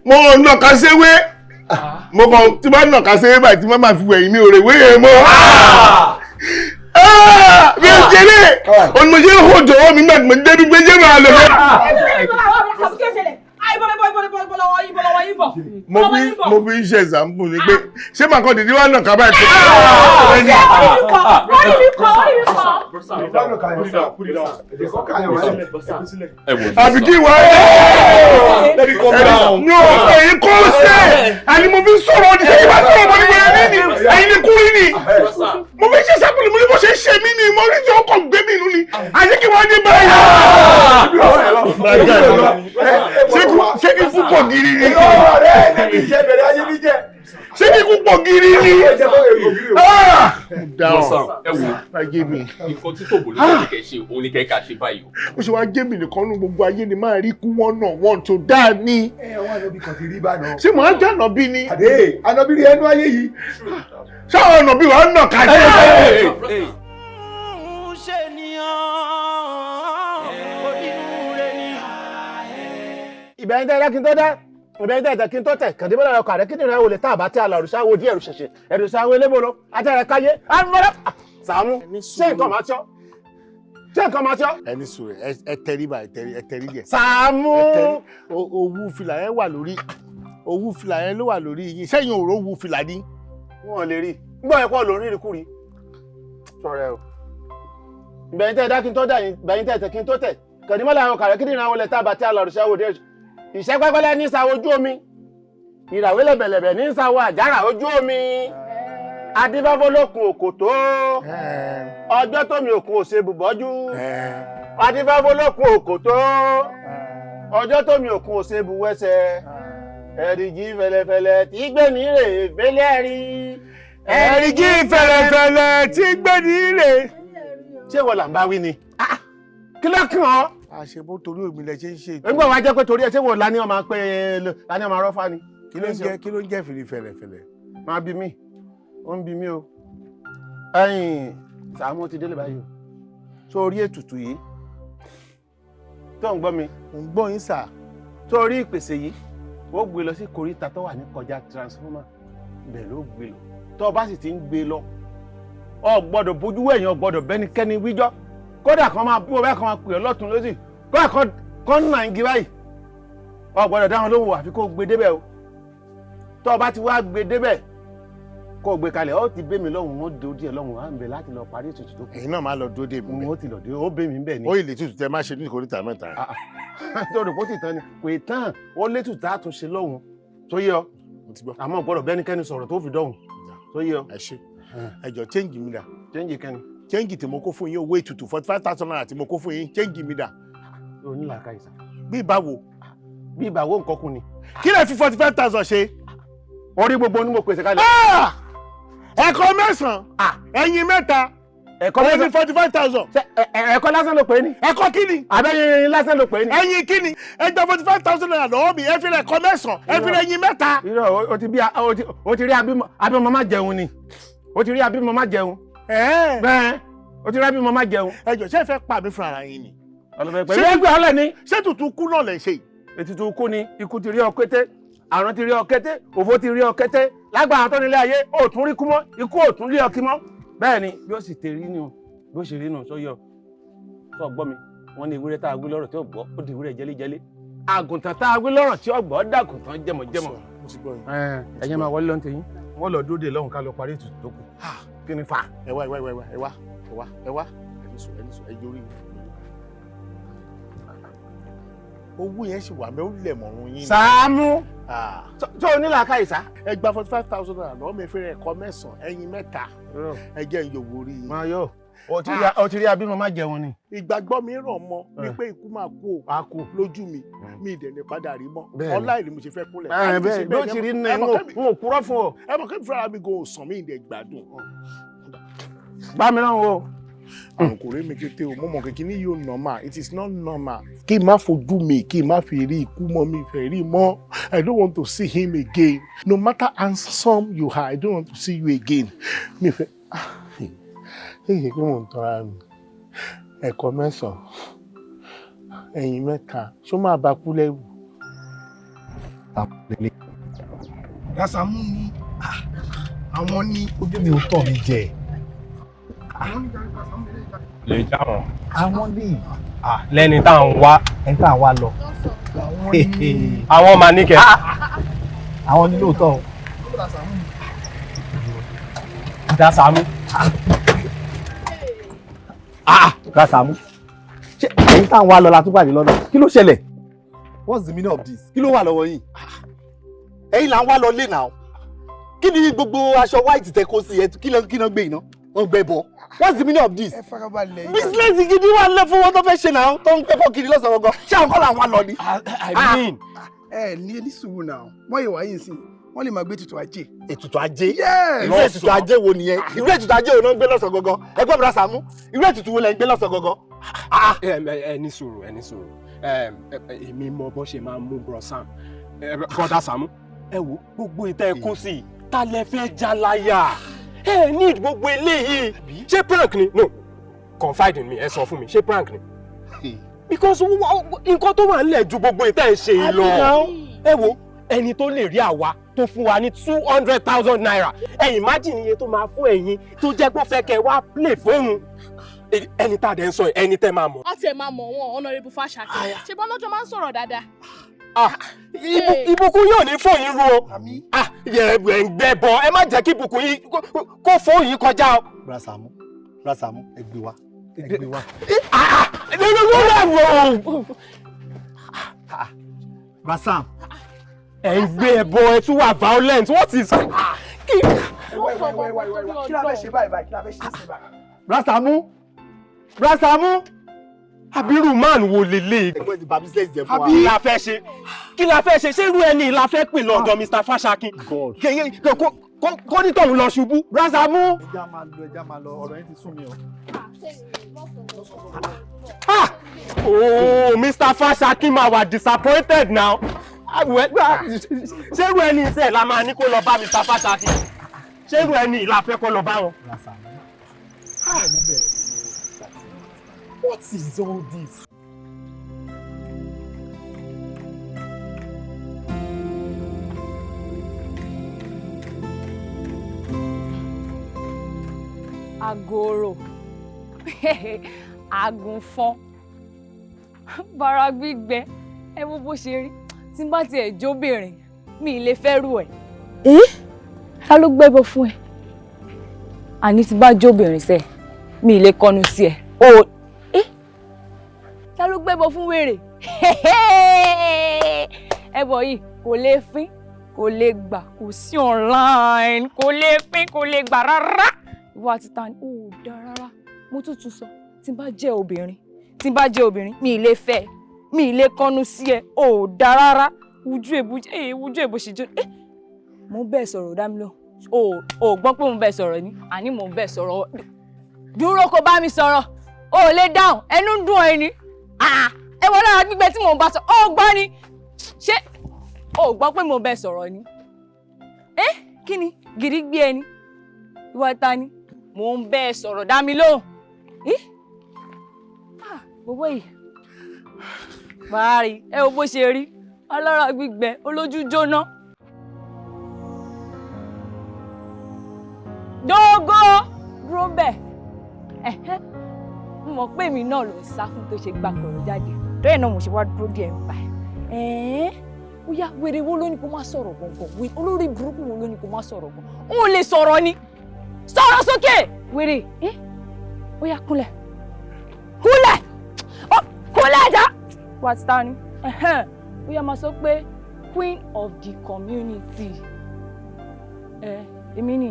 Mo nàka séwé. Mo kàn tí bá nàka séwé báyìí tí má máa fi wẹ̀yìn mi ò rè wéyè mọ́. Bí o jẹ́lé, olùmọ̀ṣẹ́ ń hó jọ̀wọ́ mi nígbà tí mo débi gbé jẹ́ máa lọ mo fi ń ṣe example ni pé ṣé màá kọ́ dìde wá náà kábàá tó. Àbí kí wá ẹ̀yin kọ́ ṣe àní mo fi ń sọ̀rọ̀ ọdún ṣe kí bá sọ̀rọ̀ ọmọdé wọlé ní ẹ̀yin ní kúrí ni mo fi ń ṣe example mo ní bó ṣe ṣe mí ni mo rí tí ó kàn gbé mi nù ni àti kí wọ́n dé báyìí. Ṣé kí púpọ̀ gírí ni? Ṣé kí púpọ̀ gírí ni? Dáhùn ẹ wò ayé mi. Nǹkan tí Tombolo ní kẹ́ ṣe òun ní kẹ́ ká ṣe báyìí o. Ó ṣe wá jẹ́ mi nìkan nínú gbogbo ayé ni máa rí kú wọ́n náà wọ́n tó dáa ní. Wọ́n ànábì kan ti rí bá náà. Ṣé màá jẹ́ ànábì ni? Àdé ànábì rí ẹnu ayé yìí. Ṣé àwọn ànábì wà ń nà ká jẹ́? Ìbẹ̀yìn tẹ́ kí n tó dá ìbẹ̀yìn tẹ́ kí n tó tẹ̀ kàdé bọ́lá ọkọ̀ àrẹ kí nìyẹn wò lè tá àbá tí a lọ òrìṣà wo díẹ̀ òṣèṣe ẹ̀rùṣà wo elébolo àtẹ̀rẹ̀ káyé àmọ́lá Sàámú ṣé nǹkan máa tíọ́ ṣé nǹkan máa tíọ́. Ẹni sùn rẹ̀ ẹ tẹrí bá ẹ tẹrí díẹ̀. Sàámú owú fìlà yẹn wà lórí owú fìlà yẹn ló wà lórí yín sẹ́yìn òró owú fìlà ní. Wọ́n lè rí gbọ́ ẹ̀kọ́ lórí ìrìkúri sọ̀rọ̀ ẹ̀ o ìbẹ̀yìn tẹ́ dá kí n tó dá ìbẹ̀yìn tẹ́ kí n tó tẹ̀ kàdé bọ́lá ọkọ̀ àrẹ kí nìyẹn wò lè tá àbá tí a lọ òrìṣà wo díẹ̀ ìṣẹ́ pẹ́pẹ́lẹ́ ní ìsàwọ̀ ojú omi ìràwé lẹ̀bẹ̀lẹ̀bẹ̀ ní ìsàwọ̀ àjàrà ojú omi adífáfó lókun òkòtó ọjọ́ tómi òkun òṣè bùbọ́jú adífáfó lókun òkòtó ọjọ́ tómi òkun òṣè bùwẹ́sẹ̀ ẹ̀rìjì fẹ̀lẹ̀fẹ̀lẹ̀ tí gbé ní rè fẹ́lẹ́ rí ẹ̀rìjì fẹ̀lẹ̀fẹ̀lẹ̀ tí gbé ní rè. Ṣé wọ́n là ń bá wí ni? Kí ló kàn ọ́? Àṣebó torí omi lẹ ṣe ń ṣe. Nígbà wá jẹ́ pé torí ẹ ṣé wọ́n lání ọmọ pé lání ọmọ arọ́fà ni. Kí ló ń jẹ́ fìrí fẹ̀lẹ̀fẹ̀lẹ̀? Máa bí mi, ó ń bí mi o. Ẹ̀yin Sàámú ti délé báyìí o. Sórí ètùtù yìí. Tó ń gbọ́ mi. Ò ń gbọ́ yín sà. Sórí ìpèsè yìí. Ó gbé lọ sí koríta tó wà ní kọjá transformer. Bẹ́ẹ̀ ló gbé lọ. Tó o bá sì ti ń gbé lọ. O gbọ́dọ̀ bójú wẹ̀yìn, o gbọ́dọ̀ bẹ́nikẹ́ni wíjọ́. Kódà kan máa bú ọbẹ̀ kan máa pè ọ́ lọ́tún lósì. Kódà kan nà ń gi báyìí. O gbọ́dọ̀ dáhùn lóhùn àfi kó o gbé débẹ̀ o. Tó o bá ti wá gbé débẹ̀ kó o gbé kalẹ̀ ó ti bẹ́ mi lọ́hùn ó do díẹ̀ lọ́hùn á ń bẹ láti lọ parí ètùtù tó kù. Ẹ̀yin náà máa lọ dúró dé mi bẹ́ẹ̀. Ó ti lọ dé ó bẹ́ mi bẹ́ẹ̀ ni. Ó ilé ètùtù tẹ máa ṣe ní ìkórìtà mẹ́ta. Tó rò pé ó ti tán ni kò ì tán ó létùtù á tún ṣe lọ́hùn tó yẹ ọ́. Àmọ́ gbọ́dọ̀ bẹ́nikẹ́ni sọ̀rọ̀ tó fi dọ̀hùn tó yẹ ọ́. Ẹ ṣe ẹjọ change mi dà. Change kẹ́ni. Change tí mo kó fún yín owó ètùtù 45,000 naira tí mo kó fún yín change mi dà. O ní làákà ìsà. Bí ìbáwo. Bí ìbáwo nǹkan kù ni. Kí lẹ fi 45,000 ṣe? Orí gbogbo ni mo pèsè kalẹ̀. Ẹ̀kọ́ mẹ́sàn-án ẹyin mẹ́ta ẹ̀kọ́ mẹ́sàn-án 45,000. Ẹ̀kọ́ lásán ló pè é ní. Ẹ̀kọ́ kí ni? Àbẹ́yìn lásán ló pè é ní. Ẹyin kí ni? Ẹ gba 45,000 naira lọ́wọ́ mi ẹ fi ẹ̀kọ́ mẹ́sàn-án ẹ fi ẹyin mẹ́ta. Irọ́ o ti rí abímọ má jẹun ni. O ti rí abímọ má jẹun. Bẹ́ẹ̀ o ti rí abímọ má jẹun. Ẹjọ ṣé ẹ fẹ́ pa mí fún ara yín ni? Pẹ̀lú ẹgbẹ́ ọlẹ́ ni. Ṣé tutù kú náà lẹ̀ ṣe? Ètùtù kú ni ikú ti rí ọ kété àrùn ti rí ọ kété òfò ti rí ọ kété lágbára tó nílé ayé ó tún rí kú mọ́ ikú ò tún rí ọ kí mọ́. Bẹ́ẹ̀ ni bí ó sì ti rí nù bí ó sì rí nù sóyọ tó gbọ́ mi wọ́n ní ewúrẹ́ tá a gbé lọ́rọ̀ tí ó gbọ́ ó di ewúrẹ́ jẹ́lẹ́jẹ́lẹ́ àgùntàn tá a gbé lọ́rọ̀ tí ó gbọ́ dàgùntàn jẹ́mọ̀jẹ́mọ̀. Ẹ̀yin máa wọlé lọ́ntẹ̀ yín wọ́n lọ dúró de lọ́hùn ká lọ parí ètùtù tó kù. Kí ni fa? Ẹ wá ẹni sùn ẹjọ́ orí owó yẹn sì wà mẹ́ ó lẹ̀ mọ̀rún yín. Sàámú tó o ní làákàyè sá. ẹ gba 45,000 naira lọ́wọ́ mi fẹ́rẹ̀ ẹ̀kọ́ 9 ẹyin 3 ẹ jẹ́ ìyòwò rí i. máa yọ o ti rí abímọ má jẹun ni. ìgbàgbọ́ mi rọ̀ mọ́ wípé ikú máa kú o lójú mi mi ìdẹ̀ ní padà rí mọ́ ọlá ìlú mo ṣe fẹ́ kúnlẹ̀. bẹ́ẹ̀ ló ti rí ní n ò kúrọ́ fún ọ. ẹ mọ̀ kí n fẹ́ra mi gan òsàn mi ìdẹ̀ gbádùn. bá mi náà wo. àrùn kò rí mi kété o mo mọ̀ kékeré ní yóò normal it is not normal. kí n má fojú mi kí n má fi rí ikú mọ́ mi fẹ́ rí mọ́ I don't want to see him again no matter how handsome you are I don't want to see you again. mi fẹ́ èyí pé mò ń tọ́ra mi ẹ̀kọ́ 9 ẹ̀yin 3 ṣó máa bá kú lẹ́rù. Sàámú ni àwọn ní ojú mi ò tọ̀ mi jẹ. lè já wọn. àwọn ní lẹ́ni tá à ń wá. ẹni tá à ń wá lọ. àwọn máa ní kẹ. àwọn ní lóòótọ́ o. dá Sàámú. dá Sàámú. ṣé ẹni tá à ń wá lọ la tún pàdé lọ́nà kí ló ṣẹlẹ̀? What's the meaning of this? kí ló wà lọ́wọ́ yín? ẹ̀yin là ń wá lọ lé náà. kí ni gbogbo aṣọ white tẹ kó sí ẹ kí ló gbé iná wọn gbẹ bọ? What's the meaning of this? ẹ farabalẹ̀. business gidi wà lẹ fún wọn tó fẹ́ ṣe náà tó ń pẹ́pọ̀ kiri lọ́sàn-án gangan ṣé àwọn kọ́ là ń wá lọ ni. I mean. ẹ ní sùúrù náà wọ́n yìí wáyé sí wọ́n lè máa gbé ètùtù ajé. ètùtù ajé? Yes. irú ètùtù ajé wo nìyẹn? irú ètùtù ajé wo náà ń gbé lọ́sàn-án gangan? ẹgbẹ́ bùrọ̀ Sàámú irú ètùtù wo lẹ ń gbé lọ́sàn-án gangan? ẹ ní sùúrù èmi mọ bó ṣe máa mú bro Sam brother Sàámú ẹ wo gbogbo ìtẹ́ ẹ kó sí i ta lẹ fẹ́ jalaya ẹ ní gbogbo eléyìí ṣé prank ni no confide in me ẹ sọ fún mi ṣé prank ni because nǹkan tó wà nílẹ̀ ju gbogbo ìtẹ́ ẹ ṣe yìí lọ ẹ wo ẹni tó lè rí àwa tó fún wa ní 200,000 naira ẹ imagine iye tó máa fún ẹ̀yin tó jẹ́ pé ó fẹ́ kẹ́ wá play fóun ẹni tá a dẹ̀ ń sọ ẹni tẹ́ máa mọ̀. wọ́n ti ẹ̀ máa mọ̀ wọn Honorable Fáṣàkí ṣe bọ́n lọ́jọ́ máa ń sọ̀rọ̀ dáadáa. ìbùkún yóò ní fóun yín ru o ẹ̀ ń gbẹ bọ ẹ má jẹ́ kí ìbùkún yín kó fóun yín kọjá o. bùrọ̀ Sàámú ẹ gbé wa. Rasam ẹ ń gbé ẹbọ ẹ tún wà violent what is. kí la fẹ́ ṣe báyìí kí la fẹ́ ṣe sí báyìí. Rasamu abiru man wo lele ẹgbẹ́ ti bà business jẹ́ fún wa. kí la fẹ́ ṣe ṣé irú ẹni la fẹ́ pè lọ́dọ̀ Mr. Fáṣàkí kó ní tọ̀hún lọ ṣubú Rasamu. ẹja máa lọ ọ̀rọ̀ yẹn ti sún mi o. Oh, Mr. Fáṣàkí máa wà disappointed now. ṣé irú ẹni iṣẹ́ la máa ní kó lọ bá Mr. Fáṣàkí ṣé irú ẹni la fẹ́ kó lọ bá wọn. What is all this? Agoro, àgùnfọn, bara gbígbẹ, ẹ wo bó ṣe rí. Tí n bá tiẹ̀ jóbìnrin, mi ì lè fẹ́ rú ẹ̀. Ta ló gbẹ́bọ fún ẹ? Àní tí bá jóbìnrin sẹ́, mi ì lè kọnu sí ẹ. Ta ló gbẹ́bọ fún wèrè? Ẹbọ yìí kò lè fín, kò lè gbà, kò sí online, kò lè fín, kò lè gbà rárá. Ìwọ àti ta ni? Ó dá rárá. Mo tún sọ, tí n bá jẹ́ obìnrin, mi ì lè fẹ́, mi ì lè kọnu sí ẹ. Ó dá rárá. Ojú èbó ṣe jẹ́. Mo bẹ́ẹ̀ sọ̀rọ̀ dá mi lọ. Ó gbọ́ pé mo bẹ́ẹ̀ sọ̀rọ̀ ni. Àní mo bẹ́ẹ̀ sọ̀rọ̀. Dúró kó bá mi sọ̀rọ̀. Ó lè dáhùn, ẹnu ń dùn ẹ ni. Ẹ wọ́n lára gbígbẹ tí mò ń bá sọ. Ó gbọ́ ni. Ṣé ó gbọ́ pé mo bẹ́ẹ̀ sọ̀rọ̀ ni? Kí ni? Gìrì gbé ẹni. Ìwọ ta ni? Mò ń bẹ́ẹ̀ sọ̀rọ̀ dá mi lóhùn. Gbogbo yìí. Bàárì, ẹ wo bó ṣe rí. Alára gbígbẹ, olójú jóná. Dógó! Dúró bẹ́ẹ̀. Mo mọ̀ pé èmi náà ló ń sá fún tó ṣe gba kọ̀rọ̀ jáde. Bẹ́ẹ̀ náà mo ṣe wá dúró díẹ̀ ń pa ẹ̀. Ó yá, wèrè wo ló ní kó má sọ̀rọ̀ gangan? Olórí burúkú wo ló ní kó má sọ̀rọ̀ gan? Ó lè sọ̀rọ̀ ni. Sọ̀rọ̀ sókè! Wèrè, ó yá kúnlẹ̀. Kúnlẹ̀! Kúnlẹ̀ já! Wà á ti ta ni? Ó yá máa sọ pé queen of the community. Èmi ni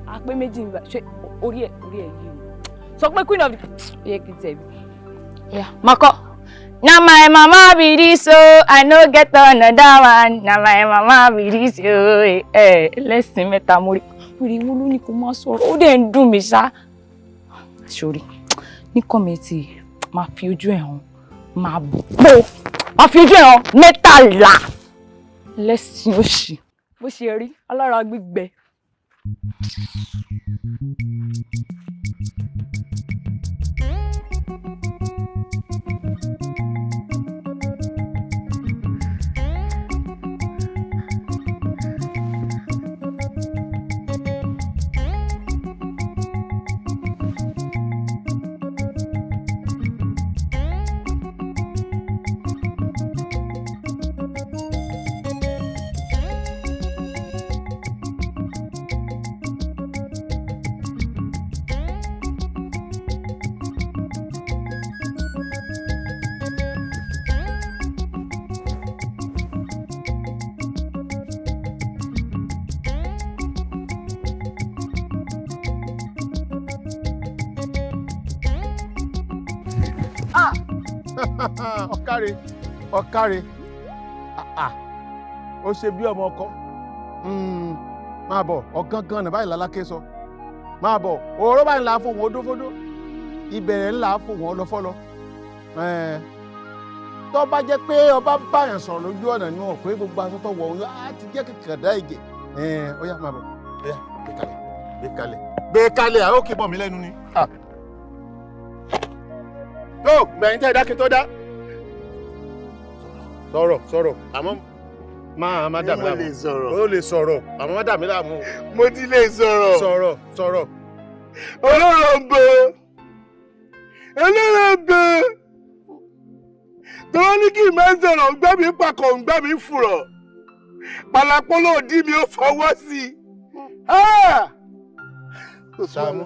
àpé méjì nígbà ṣe orí ẹ̀ yìí. Sọ pé queen of the yẹ kí n tẹ̀ bí. Yeah, Mako. Na my mama be this so I no get another one. Na my mama be this so lẹ́sìn mẹ́ta mo rí. Wèrè wo ló ní kó má sọ̀rọ̀? Ó dẹ̀ ń dùn mí ṣá. Sori, ní kọ́mẹ̀tì máa fi ojú ẹ̀ hàn, máa bò. Máa fi ojú ẹ̀ hàn mẹ́tàlá. Lẹ́sìn òṣì. Bó ṣe rí, alára gbígbẹ. ọ̀kàrẹ̀ ó ṣe bí ọmọ ọkọ máa bọ̀ ọ̀gángan ní báyìí lálákẹ́ sọ máa bọ̀ òró báyìí là á fò wọ́n ódófódó ìbẹ̀rẹ̀ ńlá á fò wọ́n lọ́fọ́lọ́ tó bá jẹ́ pé ọba báyàn sọ̀rọ̀ lójú ọ̀nà ni wọn pé gbogbo aṣọ tó wọ̀ ọ́ á ti jẹ́ kẹ̀kẹ̀dá ìgè ó yá máa bọ̀ ó yá gbé kalẹ̀ àwọn òkè bọ̀ mí lẹ́nu ni. tó gbẹ̀yìn tẹ́ dákẹ́ tó dá sọ̀rọ̀ àmọ́ má dà mí láàmú ó lè sọ̀rọ̀ àmọ́ má dà mí láàmú. mo ti lè sọ̀rọ̀. sọ̀rọ̀. olóròǹbó tó ní kí n máa sọ̀rọ̀ gbá mi pàkọ́ gbá mi fùrọ̀ pàlàpọ̀lọ́ òdì mi ò fọwọ́ sí i. Sàámú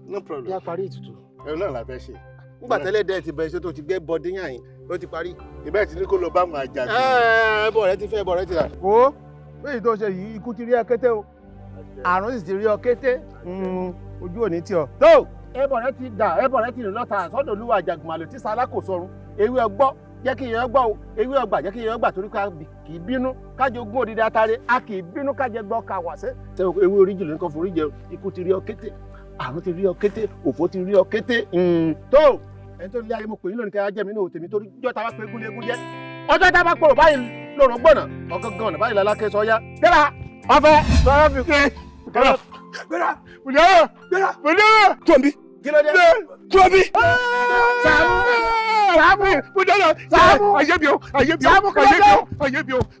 no problem. yá parí ètùtù ẹ̀rọ náà la fẹ́ ṣe nígbà tẹ́lẹ̀ dẹ́ ti bẹ̀rẹ̀ ṣe tó ti gbé bọ́dí yàn yín ó ti parí. ìbẹ́ẹ̀ tí ní kó lọ bá àwọn àjàgbé. bọ̀ rẹ ti fẹ́ bọ̀ rẹ ti rà. wo méjì tó ṣe yìí ikú ti rí ọ kété o àrùn sì ti rí ọ kété ojú òní tí ọ. tó ẹbọ rẹ ti dà ẹbọ rẹ ti rìn lọ́ta sọ́dọ̀ olúwa àjàgùnmàlè tí sálá kò sọrun ewé ọgbọ́ jẹ́ kí èèyàn gbọ́ o ewé ọgbà jẹ́ kí èèyàn gbà torí ká kì í bínú kájọ ogún òdìdí atare a kì í bínú kájẹ gbọ́ ká wà sẹ́. ṣé ewé oríjì ló ń kọ́ forí jẹ ikú ti rí ọ kété àrùn ti rí ọ kété òfò ti rí ọ kété. tó ẹni tó ní ayé mo pè yín lónìí ká jẹ́ mi ní òtèmi torí jọ́ ta bá pé egún légún jẹ́ ọjọ́ tá a bá pòrò báyìí lòrùn gbọ̀nà ọ̀gángan ọ̀nà báyìí lálákẹ́ sọ yá gbéra ọ̀fẹ́ sọ̀rọ̀ fi kí. gbéra mùdíọ̀rọ̀ tóbi kí ló dé. tóbi. Sàámú mùdíọ̀rọ̀ Sàámú ayébi o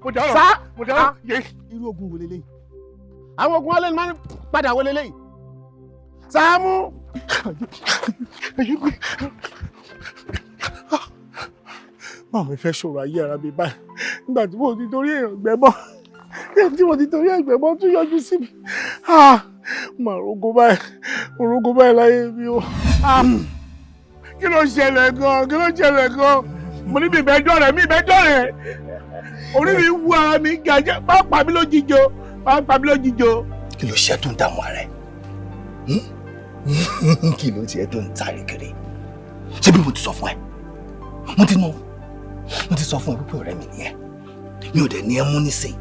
mùdíọ̀rọ̀ yé. irú ogun wo leléyìí àwọn ogun alẹ́ ni máa ń padà wo leléyìí Sàámú. báwo ni fẹ́ ṣòro ayé ara mi báyìí nígbà tí mo ti torí èèyàn gbẹ́bọ́ tún yọjú sí mi mà rogo báyìí láyé mi o. kí ló ṣẹlẹ̀ gan mo ní mi ìbẹ́jọ́ rẹ̀ orí mi wú ara mi gàjẹ́ má pa mí lójijì o. kí ló ṣe tó ń dààmú ara ẹ kí ló tiẹ̀ tó ń sáré kiri ṣé bí mo ti sọ fún ẹ mo ti sọ fún ẹ wípé ọ̀rẹ́ mi nìyẹn mi ò dẹ̀ ní ẹ mú nísìn.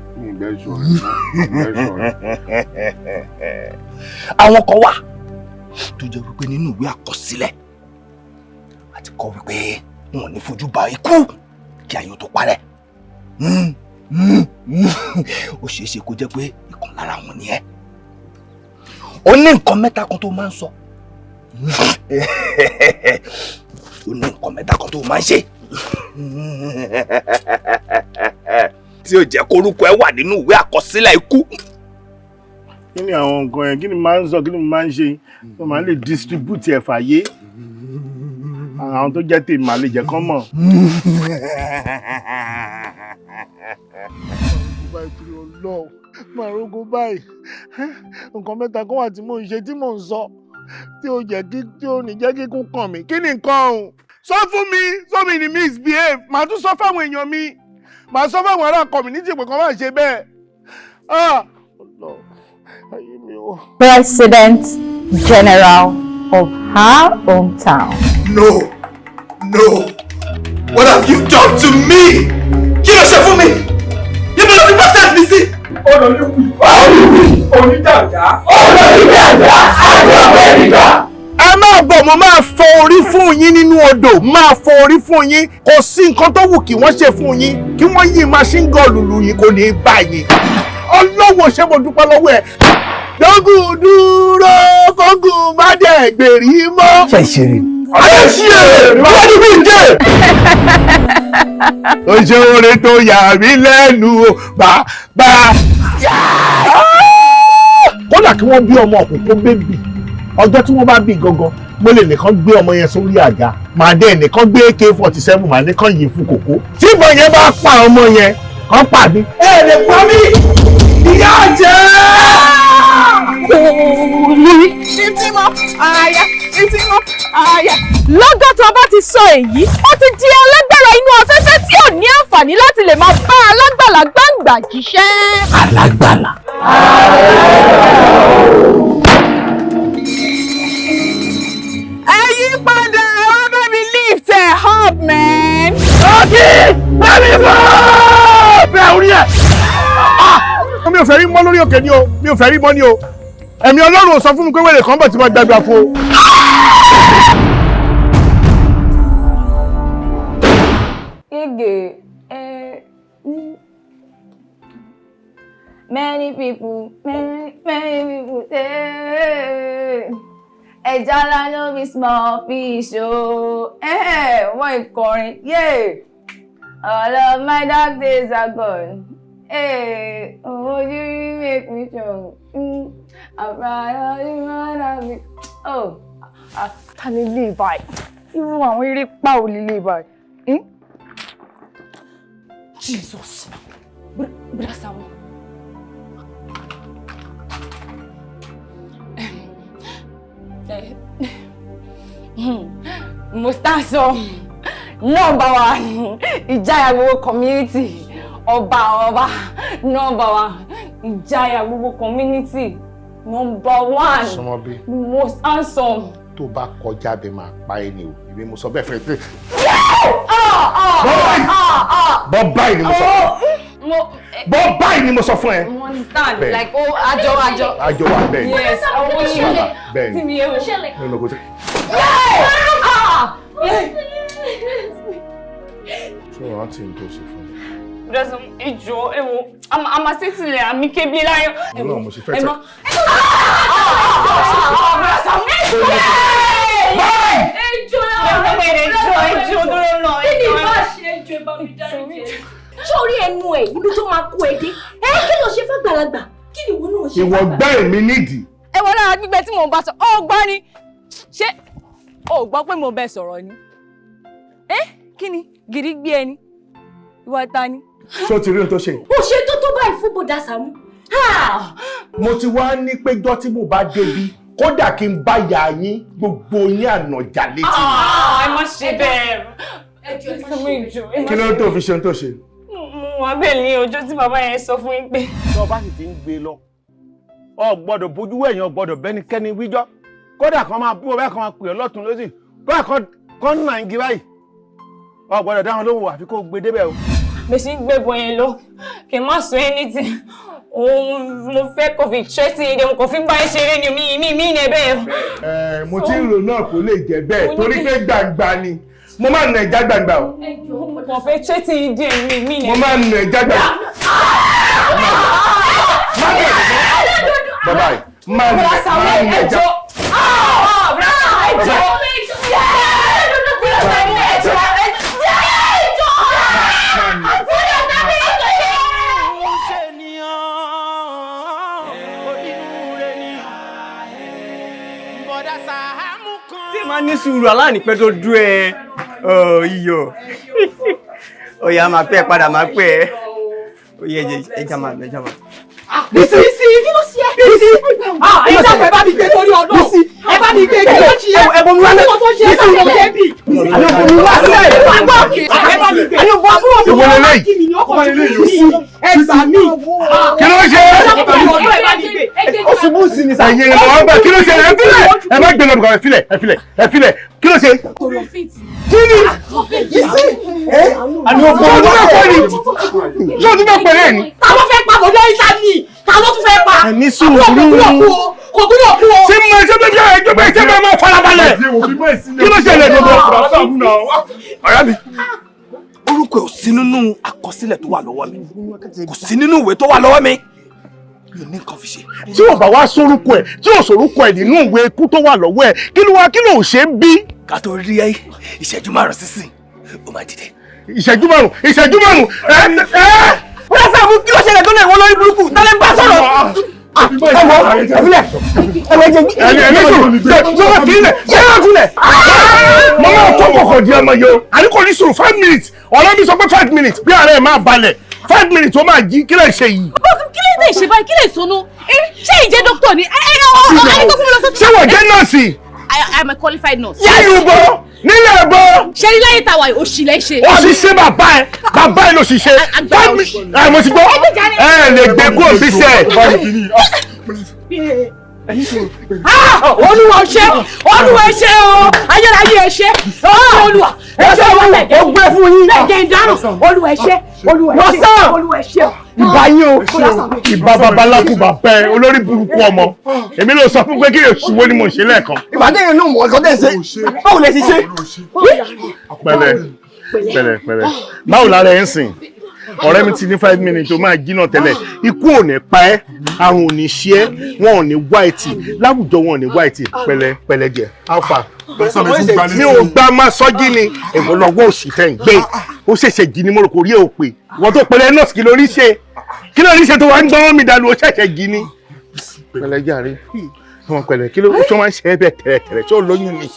àwọn kan wà tó jẹ́ wípé nínú ìwé àkọsílẹ̀ àti kọ wípé wọn ò ní fojú ba ikú kí ayé tó parẹ́ ó ṣeé ṣe kó jẹ́ pé ìkan lára wọn nìyẹn ó ní nǹkan mẹ́ta kan tó máa ń sọ ó ní nǹkan mẹ́ta kan tó máa ń ṣe tí ó jẹ́ kórúkọ ẹ wà nínú ìwé àkọsílẹ̀ ikú. kí ni àwọn nǹkan yẹn kí ni máa ń sọ kí ni máa ń ṣe tó máa ń lè distribute ẹ̀ fàyè àwọn tó jẹ́ tèmi máa lè jẹ́ kán mọ̀. màrúgó báyìí nǹkan mẹ́ta kan wà tí mò ń ṣe tí mò ń sọ tí ó ní jẹ́ kíkún kàn mí kí ni nǹkan ọ̀hún. sọ fún mi sọ mi ní misbehave màá tún sọ fáwọn èèyàn mi màá sọ fáwọn ará community pé kàn máa ṣe bẹ́ẹ̀. President General of our hometown. No. What have you done to me? Kí ló ṣe fún mi? Níbo ló fi process mi sí? Onídàájá. Ẹ máa bọ̀ mo máa fọ orí fún yín nínú odò máa fọ orí fún yín kò sí nǹkan tó wù kí wọ́n ṣe fún yín kí wọ́n yí machine gun lùlù yín kò ní í bá yín. Ọlọ́wọ́ ṣé mo dúpẹ́ lọ́wọ́ ẹ̀. Dógùn dúró kógùn má dẹ̀ gbèrí mọ́. Ṣé ìṣeré? Ayé ṣí èrè wọ́n ní bí n jẹ́. Ó ṣe oore tó yà mí lẹ́nu bàbá. Kódà kí wọ́n bí ọmọ ọ̀kùnkùn bébì ọjọ́ tí wọ́n bá bí gangan mo lè nìkan gbé ọmọ yẹn sórí àga màá dé nìkan gbé AK-47 màá nìkan yìí fún kòkó tí ìbọn yẹn bá pa ọmọ yẹn kàn pa mí. Ẹ lè pa mí ìyá jẹ́. Olórí ìtìmọ̀ àyà ìtìmọ̀ àyà. Lọ́gọ́ tó bá ti sọ èyí ó ti di alágbára inú afẹ́fẹ́ tí ò ní àǹfààní láti lè máa bá alágbàlá gbàǹgbà jíṣẹ́. Alágbàlá. Padà wá bá mi lift ẹ̀ up man. Okay, bẹ́ẹ̀ni bọ́. Bẹ́ẹ̀ orí ẹ̀. Mi ò fẹ́ rí mọ́ lórí òkè ni o, mi ò fẹ́ rí mọ́ ni o. Ẹ̀mí Ọlọ́run ò sọ fún mi pé wèrè kan bọ̀ tí mo gbàgbà fún o. Gègé, many people say. Ejala no be small fish, oh. Wọ́n ìkọrin, yeah. All of my dark days are gone. Oh, you make me strong. I'm proud of you, man. Oh, Ta ni lè báyìí? Irú àwọn eré pa ò lè báyìí. Jesus. Bra Saamu. Mustaso number one ìjayà gbogbo community ọba number one ìjayà gbogbo community number one Sọmọbí most handsome. tó bá kọjá bẹ́ẹ̀ máa pa ẹ́ ni o ìwé mo sọ bẹ́ẹ̀ fẹ́ pé. Bọ́ báyìí ni mo sọ fún ẹ. Bọ́ báyìí ni mo sọ fún ẹ. I understand like àjọ. Àjọ wa bẹ́ẹ̀ ni. Yes bẹ́ẹ̀ ni. tí mi yẹ Kò sí. Ṣé o rántí n tó ṣe fún mi? Brother, ìjọ ẹ̀wọ̀ àmà sẹ́tìlẹ̀ àmì kébí láyọ̀. Ọlọ́run mo ṣe fẹ́ tẹ̀. Ìjọ dúró lọ. Kí ni ìbá ṣe ìjọ ìbá mi dárí jẹ? Ṣé orí ẹnu ẹ̀ ibi tó máa kó ẹ dé? Kí ló ṣe fẹ́ gbàlagbà? Kí ni ìwọ náà ṣe fẹ́ Ìwọ gbá èmi nídìí. Ẹ wọ lára gbígbẹ tí mò ń bá sọ, ó gbọ́ ni. Ṣé o gbọ́ pé mo bẹ sọ̀rọ̀ ni? Kí ni? Gìrì gbé ẹni? Ìwà ta ni? Ṣé o ti rí ohun tó ṣe? Ó ṣe tó báyìí fún bọ̀dá Saamu. Mo ti wá ní péjọ tí mo bá débi kódà kí n bá yà yín gbogbo yín ànàjà létí. Ẹ má ṣe bẹ́ẹ̀. Ẹjọ́ ẹ má ṣe bẹ́ẹ̀. Kí ló tó fi ṣe ohun tó ṣe? Mo wá bẹ́ẹ̀ ní ọjọ́ tí bàbá yẹn sọ fún yín pé. Tó bá sì ti ń gbé lọ o gbọ́dọ̀ bójú wẹ̀yìn o gbọ́dọ̀ bẹ́nikẹ́ni wíjọ́ kódà kan máa bú ọ bẹ́ẹ̀ kan máa pè ọ́ lọ́tún lósì bẹ́ẹ̀ kan nà ń gi báyìí o gbọ́dọ̀ dáhùn lóhùn àfi kó gbé débẹ̀ o. Bẹ́sí gbébọn yẹn lọ kì í má sọ anything òun mo fẹ́ kó fi ṣẹ́tì ìdè mo kò fi gbá ṣeré ni mi ní ẹbẹ̀. Mo ti ń rò náà kó lè jẹ́ bẹ́ẹ̀ torí pé gbàǹgbà ni mo máa ń nà ẹja gbàǹgbà o. Mo kàn fẹ́ ṣẹ́tì ìdè mi ní. Mo máa ń nà ẹja gbàǹgbà. Bàbá yìí máa ń nà ẹja. Tí máa ní sùúrù aláàní pẹ́ tó dú ẹ iyọ̀ ọ̀yà máa pẹ́ padà máa pẹ́ ẹ oyè ẹja máa. Bísí kí ló ṣe é? Bísí ẹ dákun ẹ bá mi gbé torí ọdún. Ẹ bá mi gbé kí ló ṣe é? Ẹ̀bùn mi wá lẹ́ kí ló tó ṣe é? Ẹ bá mi gbé bí. ìwọ lélẹ́yìí. Ẹ gbà mí. Kí ló ṣe? Ó ṣubú sí ni sáà. Ẹ̀yin ìwọ̀n ọgbà kí ló ṣe? Ẹ fílẹ̀. Ẹ má gbé lọ́bùkà ẹ filẹ̀. Kí ló ṣe? Kí ni? Àní ọkọ̀ ọdún náà kọ́ ni. Ṣé o tún fẹ́ pẹ̀lẹ́ ni? Ta ló fẹ́ pa bọ̀dọ̀ ìta ni? Ta ló tún fẹ́ pa? Ẹni sùúrù. Kò gbúdọ̀ kú o. Ṣé mo ṣe bẹ́ẹ̀ jẹ́ ẹjọ́ bẹ́ẹ̀ ṣe bẹ́ẹ̀ máa farabalẹ̀? Kí ló ṣẹlẹ̀ gbogbo? Ọ̀rẹ́ mi. Orúkọ ò sí nínú àkọsílẹ̀ tó wà lọ́wọ́ mi. Kò sí nínú ìwé tó wà lọ́wọ́ mi. Mi ò ní nǹkan fi ṣe. Tí ò bá wá sórúkọ ẹ̀, tí ò sórúkọ ẹ̀ nínú ìwé ikú tó wà lọ́wọ́ ẹ̀, kí ló ṣe ń bí? Ká tó rí ìṣẹ́jú 5 sísìn, ó máa dìde. Ìṣẹ́jú 5. Bọ́lá Sàámú kí ló ṣẹlẹ̀ tó-lẹ̀ wọ́n lórí burúkú? Tálẹ́ ń bá sọ̀rọ̀. Mọ́mọ́ tó kọ̀kọ̀ di ọmọ yìí o, àníkò ní sùúrù 5 minutes, ọ̀rẹ́ mi sọ pé 5 minutes, bí ààrẹ máa balẹ̀, 5 minutes ó máa jí, kí lè ṣe yìí? Kí lè dé ìṣe báyìí, kí lè sọnù? Ṣé ìjẹ́ dókítà ni? Ṣé wọ́n jẹ́ nọ́ọ̀sì? I am a qualified nurse. Yẹ́nu bọ́, nílẹ̀ ẹ̀bọ́. Ṣé ní láyé tàwa òṣì lẹ́ ṣe? Òṣì ṣe bàbá ẹ̀ ló ṣiṣẹ́. Mo ti gbọ́, ẹ lè gbé kó òbí sẹ́. Olúwa ṣe o, ayérayé ẹ ṣe, Olúwa ẹ ṣe ó gbé fún yín. Bẹ́ẹ̀ ìdáná, Olúwa ẹ ṣe. Ìbá yín o, ìbá babaláku bàbá ẹ olórí burúkú ọmọ. Èmi ló sọ fún pé kí lè ṣùwọ́ ni mo ṣe lẹ́ẹ̀kan. Ìbàdí yẹn náà mọ̀ ọ́kọ́ tẹ̀ ṣe. Báwo lẹ ti ṣe? Pẹ̀lẹ́. Báwo lára ẹ ń sìn? Ọ̀rẹ́ mi ti ní 5 minutes tó máa jìnnà tẹ́lẹ̀. Ikú ò ní pa ẹ́, àrùn ò ní ṣe ẹ́, wọn ò ní wá ẹtì, láwùjọ wọn ò ní wá ẹtì. Pẹ̀lẹ́ jẹ, alpha. Mi ò gbá máa sọ́jí ni, èwo lọ́wọ́ òsì tẹ̀ ń gbé. Ó ṣẹ̀ṣẹ̀ jí ni mo rò kò rí òpè. Wọ́n tó pẹ̀lẹ́ nọ́ọ̀sì kí ló rí ṣe tó wá ń gbọ́n mi dànù ó ṣẹ̀ṣẹ̀ jí ni. Pẹ̀lẹ́ jàre, wọn pẹ̀lẹ́ kí ló ṣọ́ máa ń ṣe é bẹ́ẹ̀ tẹ̀rẹ̀tẹ̀rẹ̀ ṣé ó lóyún ni.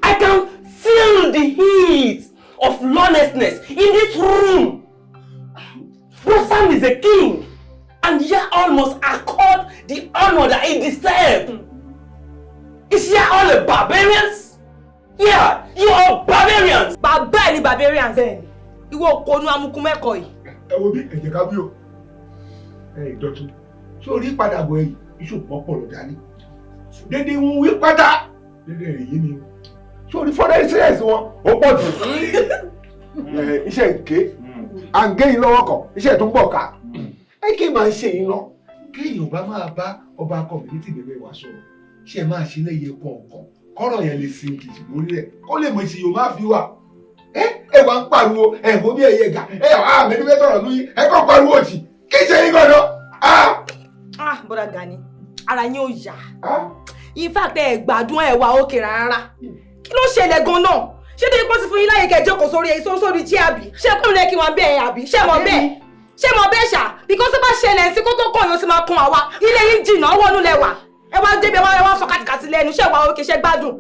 I can feel the heat of lawlessness in this room. Rosan is a king, and yet all must accord the honor that he deserves. Is here all the barbarians? Yeah, you are barbarians. Bàbá ni barbarians. Ìwọ konu amukumeko yìí. Ẹ wo bí ẹ̀jẹ̀ ká bí o. Ìdọ̀tún. Ṣé orí padà bọ̀ ẹ̀yìn? Iṣu pọ̀pọ̀ ló dání. Dédé ń wí pátá. Dédé rẹ̀ yé ni o. Ṣé orí fọ́nrán ìṣẹ́yẹsì wọn? Ó pọ̀ jù. Iṣẹ́ ìké. À ń gé yín lọ́wọ́ kan. Iṣẹ́ tó ń bọ̀ ká. Ẹ kí máa ń ṣe yín lọ. Kéèyàn bá máa bá ọba community bẹ̀rẹ̀ wá sọ̀rọ̀. Ṣé ẹ máa ṣe lẹ́yẹ kọ̀ọ̀kan? Kọ́rọ̀ yẹn lè sin kìtì lórí rẹ̀. Kó lè mọ ìsìn yóò máa fi wà. Ẹ wá ń pariwo ẹ̀hún bí ẹ̀yẹ gà. Mẹ́ni fẹ́ sọ̀rọ̀ lóyún. Ẹ kọ́ pariwo òsì. Kí ṣe yín gan-an? Bọ́dà Gani, ara yín ò yá. In fact, ẹ gbádùn ẹ wà òkè rárá. Kí ló ṣẹlẹ̀ gan-an? Ṣé tó yẹ kó ti fún yín láyè kẹjọ kò sórí tí àbí? Ṣé kúrò lẹ́ kí wọ́n bẹ́ẹ̀ àbí? Ṣé mọ̀ bẹ́ẹ̀ ṣá? Because tó bá ṣẹlẹ̀ sí kó tó kọ̀ yóò sì máa kún àwa. Ilé yín jìnnà ọwọ́ inú lẹ wà. Ẹ wá débi ẹ wá sọ kàtìkàtì lẹ́nu. Ṣé wà òkè ṣe gbádùn?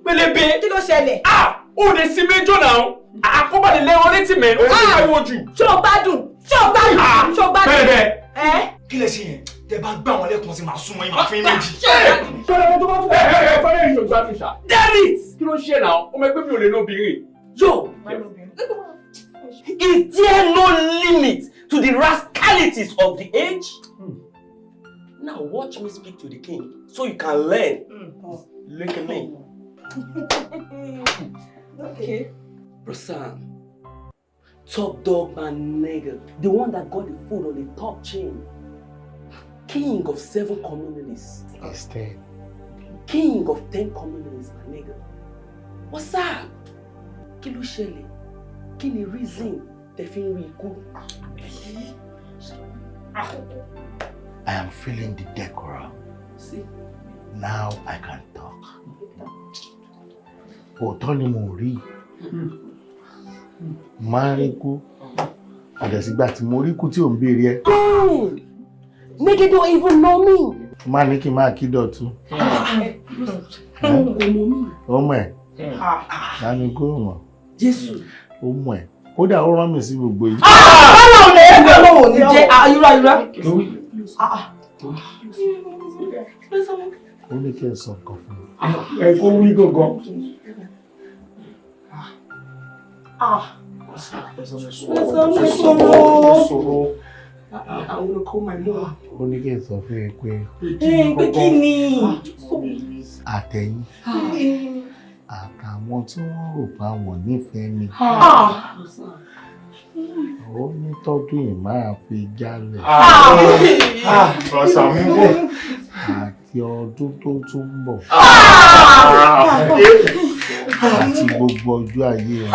Pélébé. Kí ló ṣẹlẹ̀? Ó lè sí méjọ náà. Àkóbá lè wọn létí mẹ́. Ó sì pariwo jù. Ṣé o gbádùn? Pélébé. Kí lè ṣe yẹn? Tẹ bá gbá wọn lẹ́kùn sí máa súnmọ́ yín máa fún yín méjì. Ṣọlá tó bá fún ẹ fẹ́rẹ́ yìí òjò àfíṣà. David! Kí ló ṣe náà? Ó mọ ẹgbẹ́ mi ò lè lóbìnrin. Yo! Is there no limit to the rascalities of the age? Now watch me speak to the king so you can learn. Look at me. Okay. Rosan, top dog man nigga, the one that got the food on the top chain. King of 7 communities. It's 10. King of 10 communities, my nigga. What's up? Kí ló ṣẹlẹ̀? Kí ni reason tẹ́ fi ń rí ikú? I am feeling the decora. See? Now I can talk. Òótọ́ ni mo rí. Máa rí ikú. Àdẹ̀sígbà tí mo rí ikú tí ò ń béèrè ẹ. Nigga don't even know me. Máa ní kí n máa kí Dọ̀tun. Ọmọ ẹ̀. Dání kó mọ̀. Jésù. Ó mọ̀ ẹ́. Kódà ó rán mi sí gbogbo yìí. Báwo ni ẹgbẹ́ lọ́wọ́ ní jẹ́ ayúrá? Ó ní kí ẹ sọ nǹkan fún mi. Ẹ kó wí gangan. Ó ní kí ẹ sọ fún ẹ pé. Pé kí ni? Àtẹ̀yìn. Àtàwọn tí wọ́n rò pé àwọn nífẹ̀ẹ́ mi. Ó ní tọ́jú ìmáà fi jálẹ̀. Àti ọdún tó tún ń bọ̀. Àti gbogbo ọjọ́ ayé wa.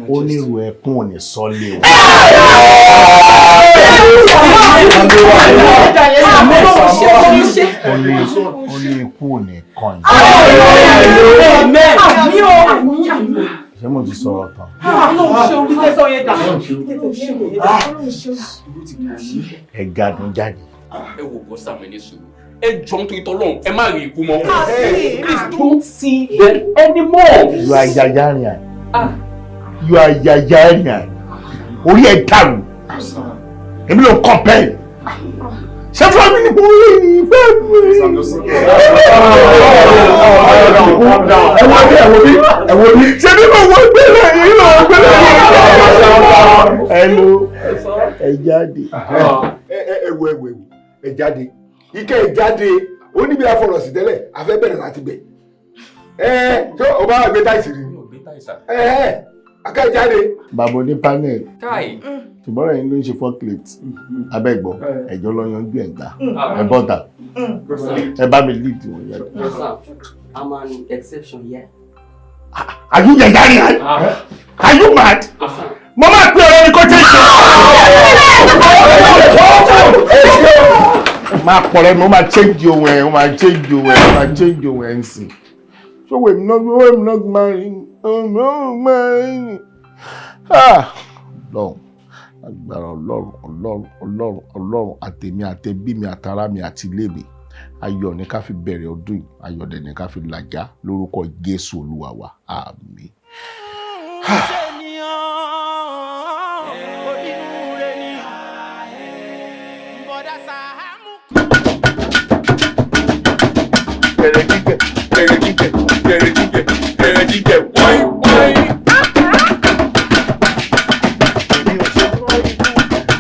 Ó ní ìrù ẹkún ò ní sọ́lé o. Ó ní ikú ò ní kàn yín. Ṣé mo ti sọ̀rọ̀ tán? Ẹ gàdùn jáde. Ẹ wò bọ́ sàmì ní sùúrù. Ẹ jọ ń torí tọ́lọ́run, ẹ má rí ikú mọ́. Please don't see them anymore. You are Yayarian. You are Yayarian. Orí ẹ̀ dàrú. Èmi ló compare. Ṣé fún mi ní kò rí ìfẹ́ mi? Ẹ wo bí. Ṣé bí mo wọ gbẹ́lẹ̀ yìí lọ gbẹ́lẹ̀ yìí? Ẹ jáde. Ẹ jáde. Ike ìjáde oníbi afọlọsí tẹ́lẹ̀ afẹ́ bẹ̀rẹ̀ láti bẹ̀. Ṣé o bá gbé táìsì rí? Akẹ́ ìjáde. Bàbá oní panel. Ṣùgbọ́n ẹ̀yin ló ń ṣe forklift. Abẹ́gbọ́ ẹ̀jọ́ lọ yanjú ẹ̀gbá. Ẹ bọ́ta. Ẹ bá mi lead wọn yẹn. I'm an exception here. Are you Yayarian? Are you mad? Mo máa pè ọ̀rọ̀ ní kó tẹ́ ṣe. Máa pọ̀ rẹ̀ mo máa change ohun ẹ̀, mo máa change ohun ẹ̀, mo máa change ohun ẹ̀ ń sìn. So èmi náà máa rìn, Ọlọ́run, agbára Ọlọ́run, àtèmi àtẹbí mi àtàrà mi àti ilé mi. Ayọ̀ ni ká fi bẹ̀rẹ̀ ọdún yìí, ayọ̀ dẹ̀ ni ká fi làjà lórúkọ Jésù Olúwa wa. Àmín.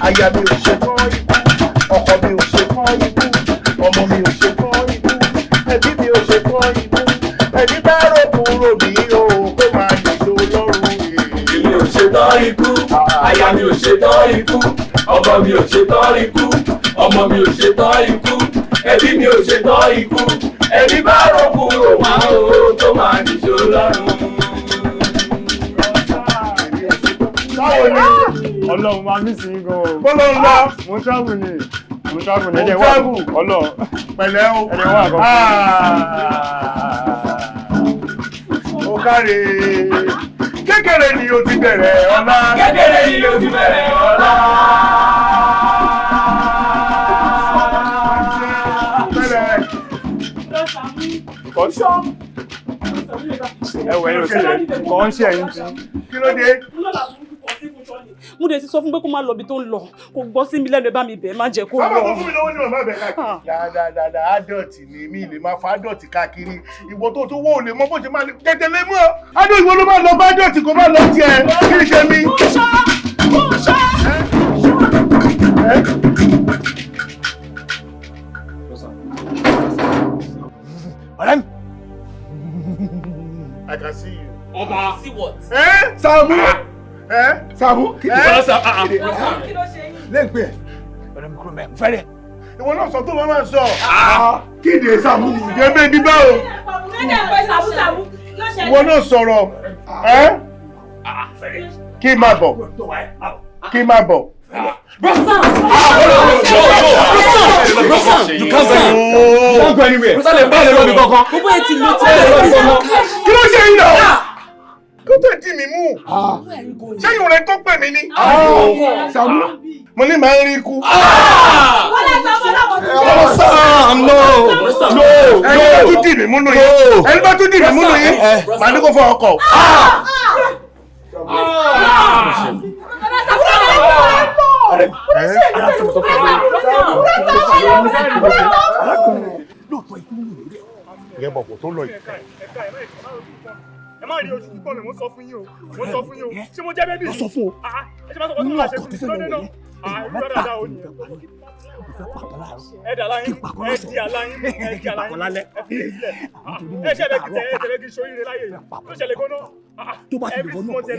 Aya mi ò ṣe kán ikú, ọkọ mi ò ṣe kán ikú, ọmọ mi ò ṣe kán ikú, ẹbí mi ò ṣe kán ikú, ẹbí bá rògùn ròbí o kó máa nìṣó lọ́rùn yìí. Mi ò ṣe tán ikú, aya mi ò ṣe tán ikú, ọkọ mi ò ṣe tán ikú, ọmọ mi ò ṣe tán ikú, ẹbí mi ò ṣe tán ikú, ẹbí bá rògùn ròbí o kó máa nìṣó lọ́rùn. Báwo ni? Ọlọ́run máa mí sí gan-an. Bọ́lá ń lọ. Mo travel ni. Ẹ̀jẹ̀ wà. Ọlọ́run. Pẹ̀lẹ́ o. Ẹ̀jẹ̀ wà gan. Ó káre. Kékeré ni o ti bẹ̀rẹ̀ ọlá. Kékeré ni o ti bẹ̀rẹ̀ ọlá. Ẹ̀wẹ̀ yóò sílẹ̀. Kọ́ ń ṣe ẹ̀yìn tí. Kí ló dé? Mo dẹ̀ ti sọ fún pé kó má lọ ibi tó ń lọ. Kò gbọ́ sí mi lẹ́nu ẹ bá mi bẹ̀ má jẹ́ kó lọ. Bàbá tó fún mi lọ́wọ́ ní màmá bẹ̀ káàkiri. Dáadáa, adọ̀tì ni mí lè máa fa adọ̀tì káàkiri. Ìwọ tó tó wó ò lè mọ bó ṣe máa lè tètè lé mú ọ. Adó ìwọ ló máa lọ bá adọ̀tì kó má lọ tiẹ̀. Kí ni ṣe mí? Kúṣọ́! Ọ̀rẹ́ mi. I can see you. Ọba. See what? Sàámú. Sàámú. Kí ló ṣe yín? Lẹ́yìn pé ẹ̀. Ọ̀rẹ́ mi kúrò mẹ́, mo fẹ́ rẹ̀. Ìwọ náà sọ tó máa sọ. Kéde Sàámú. Gẹ́gẹ́ bí báwo. Ìwọ náà sọ̀rọ̀. Kí n máa bọ̀. Kí n máa bọ̀. Rosan, you can't go anywhere. Rosan lè bá lè lọ́bi kankan. Gbogbo ẹ ti lọ tí ẹ lọ bí sọ́kà. Kí ló ṣe yín náà? Kó tó dì mí mú. Ṣé ìwọ̀n rẹ̀ tó pè mí ní? Sàámú. Mo ní màá rí ikú. Wọ́n lè sọ fún ọlọ́wọ́ tó Sam, no. Ẹni bá tún dì mí múnú yín. Ẹni bá tún dì mí múnú yín. Màá ní kó fọ ọkọ̀. Ìyẹn bọ̀bọ̀ tó lọ yìí. Ẹ má rí oṣù púpọ̀ lẹ̀, mo sọ fún yín o. Mo sọ fún yín o. Ṣé mo jẹ́ bébì? Mo sọ fún o. Ẹ ṣe máa sọ fún mi láṣẹ fún mi lọ́dẹ náà. Ìlú ọ̀dà dá o ní. Ẹ dà láyín, ẹ di àláyín, ẹ di àláyín. Ẹ fi sílẹ̀. Ẹ ṣe bẹ́ẹ̀ kí tẹ ẹ tẹ̀lé kí sóríire láyé yìí. Ló ṣẹlẹ̀ gan-an. Tó bá ti lè wọnú ọkọ̀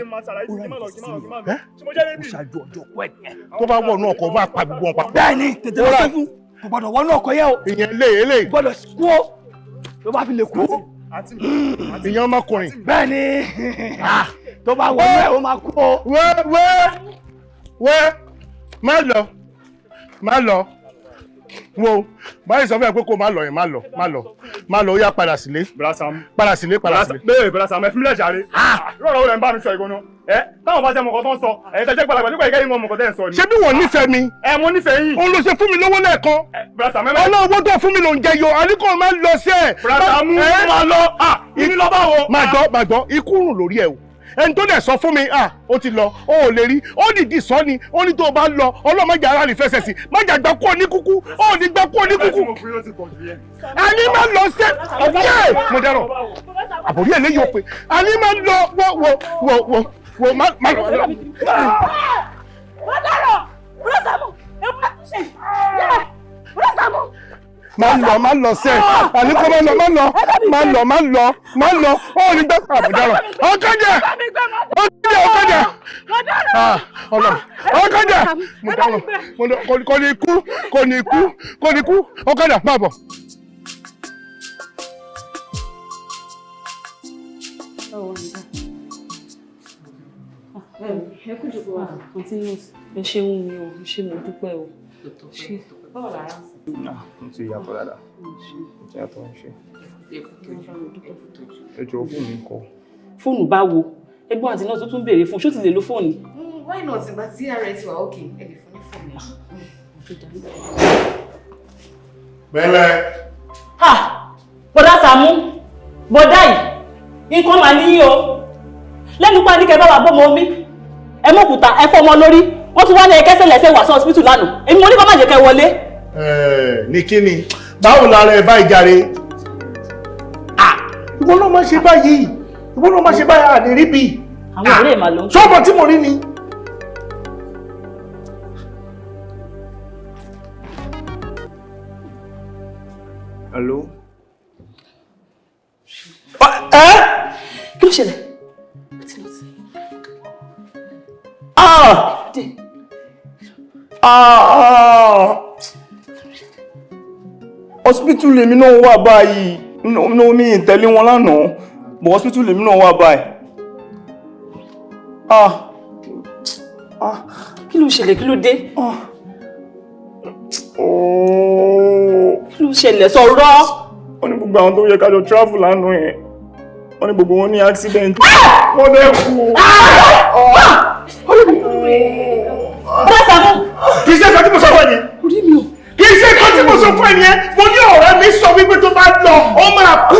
tó bá wọnú ọkọ̀ máa pa gbogbo wọn pa. Bẹ́ẹ̀ni tètè lọ sọ fún kò gbọdọ̀ wọnú ọkọ̀ yẹ o. Ìyẹn lè. Gbọdọ̀ kú o. Tó bá fi lè kú. Ìyẹn ọmọkùnrin. Bẹ́ẹ̀ni tó bá wọnú ẹ̀ o máa kú o. Wẹ́ má lọ. Wo báyìí sọ fún ẹ pé kó má lọ yẹn má lọ ó yá padà sílé. Padà sílé. Bẹ́ẹ̀ Brasam ẹ fílẹ̀ jàre. Lọ́rọ̀ wo lẹ ń bá mi sọ ìgbóná? Táwọn bá jẹ́ mọ̀kọ́ tó ń sọ, ẹ̀yin tẹ́jẹ́ gbàlagbà nípa ìkẹ́yìn mọ̀ mọ̀kọ́ tẹ́ ń sọ ni. Ṣé bí wọ́n nífẹ̀ẹ́ mi? Mo nífẹ̀ẹ́ yín. Òun ló ṣe fún mi lówó lẹ́ẹ̀kan. Brasam ọlọ́wọ́ tó fún mi ló ń jẹ yo, àníkò máa ń lọ sí ẹ̀. Brasam máa lọ. Ìní lọ bá wo. Máa gbọ́, ikú rùn lórí ẹ̀ o. Ẹni tó dẹ̀ sọ fún mi, ó ti lọ, ó ò lè rí, ó dìdí sọ ni, ó ní tó o bá lọ, ọlọ́mọdé ara rẹ̀ fẹsẹ̀ sí, májà gbà kú ní kúkú, ó ní gbà kú ní kúkú. Àní máa lọ sí ọ̀fíẹ́ mo dẹ́rọ̀, àbòrí ẹ̀ léyìí ó pé, àní máa lọ wo má lọ. Mo dárò, Brọ́sàmù, ẹ má ṣe, Brọ́sàmù. Má lọ sẹ́, àní kó má lọ, ó ní gbà àbúdárọ̀. Ọ̀kadà! Mo dáhùn, kò ní kú, ọ̀kadà, máa bọ̀. Ẹ kú jù wá, continuous. Ẹ ṣeun mi o, ṣe mo dúpẹ́ o. Ṣé báwo lára ń sìn? Mo ti yàtọ̀ dáadáa. Ti yàtọ̀ ń ṣe. Ẹ jọ fóònù mi kọ. Fóònù báwo? Ẹgbọ́n àti náà tó tún béèrè fún, ṣó ti lè lo fóònù? Why not? Ìgbà tí ara ẹ ti wà ókè, ẹ lè fún ní fóònù. Bẹ́lẹ̀. Bọ̀dá Sàámú, bọ̀dá yìí, nǹkan máa níyí o. Lẹ́nu pa ní kẹ bá wà bọ́mọ omi. Ẹ mọ̀kúta, ẹ fọ́ ọmọ lórí. Wọ́n tún wá ní ẹkẹ́sẹ̀ lẹ́sẹ̀ wà sí hospital lánàá. Èmi mo ní kọ́ má jẹ́ kẹ wọlé. Ní kíni? Báwo lára ẹ bá ìjàre? Ìwọ náà máa ṣe báyìí. Àdèrí bì. Àwọn ọ̀rẹ́ mà ló ń. Ṣọ́ọ̀bù tí mo rí ni. Hello? Kí ló ṣẹlẹ̀? Hospital lèmi náà wà báyìí. No mi tẹ̀lé wọn lánàá. But hospital lèmi náà wà báyìí. Kí ló ṣẹlẹ̀? Kí ló dé? Kí ló ṣẹlẹ̀? Sọ̀rọ̀. Wọ́n ní gbogbo àwọn tó yẹ ká jọ travel lánàá yẹn. Wọ́n ní gbogbo wọn ní accident. Wọ́n dẹ̀ kú. Brọ́sàmù. Kì í ṣe nǹkan tí mo sọ fún ẹni. Orí mi o. Kì í ṣe nǹkan tí mo sọ fún ẹni yẹn. Mo ní ọ̀rẹ́ mi sọ wípé tó bá lọ, ó máa kú.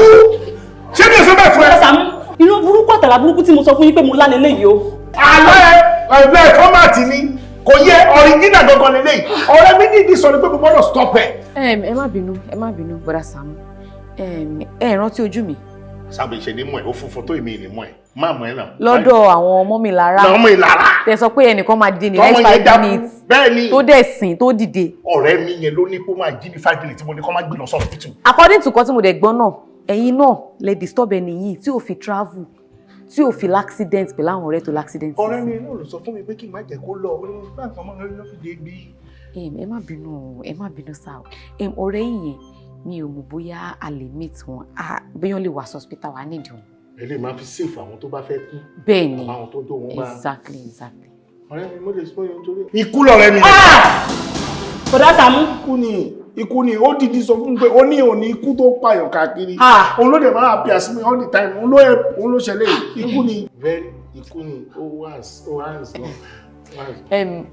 Ṣé mi ò sọ bẹ́ẹ̀ fún ẹ? Brọ́sàmù, inú burúkú àtàlà burúkú tí mo sọ fún yín pé mo lánàá eléyìí o. Àlọ́ fọ́màtì ni. Kò yẹ ọ̀ríjínà gangan lélẹ́yìí. Ọ̀rẹ́ mi nídìí sọ ni pé mo gbọ́dọ̀ stop ẹ̀. Ẹ má bínú, bọ̀dá Sàámú. Ẹ rántí ojú mi. Sábẹ̀ ìṣe ní mọ̀ ẹ́, ó funfun tó èmi ní mọ̀ ẹ́. Má mọ̀ ẹ́ náà. Lọ́dọ̀ àwọn ọmọ mi lára. Ọmọ ìlara. Tẹ sọ pé ẹnìkan máa dìde ní next 5 minutes. Bẹ́ẹ̀ni. Tó dẹ̀ sìn tó dìde. Ọ̀rẹ́ mi yẹn ló ní kó máa jí ní 5 minutes tí mo ní kó máa gbé lọ sí hospital. According to nǹkan tí mo dẹ̀ gbọ́ náà, ẹ̀yin náà lè disturb ẹni yìí tí ò fi travel, tí ò fi l'accident pẹ̀lú àwọn ọ̀rẹ́ tó l'accident. Ọ̀rẹ́ mi náà ló sọ fún mi pé kí n má jẹ́ kó lọ, ó ní bá nǹkan mọ́ lórí lọ́fíìdé bí. Ẹ má bínú sáà. Ọ̀rẹ́ yìí yẹn mi ò mọ̀ bóyá a lè meet wọn, bóyá wọ́n lè wá hospital wa nídìí wọn. Ẹ lè máa fi save àwọn tó bá fẹ́ kú. Bẹ́ẹ̀ni. Àwọn tó jó wọn bá. Exactly. Ọ̀rẹ́ mi mo lè sọ yẹn nítorí. Ikú lọ̀rẹ́ mi. Bọ̀dá Sàámú. Ikú ni ó dìdí sọ fún mi pé ó ní òní ikú tó pààyàn káàkiri. Òun ló dẹ̀ máa appear sí mi all the time. Òun ló ṣẹlẹ̀ ikú ni. Ikú ni ó hands náà.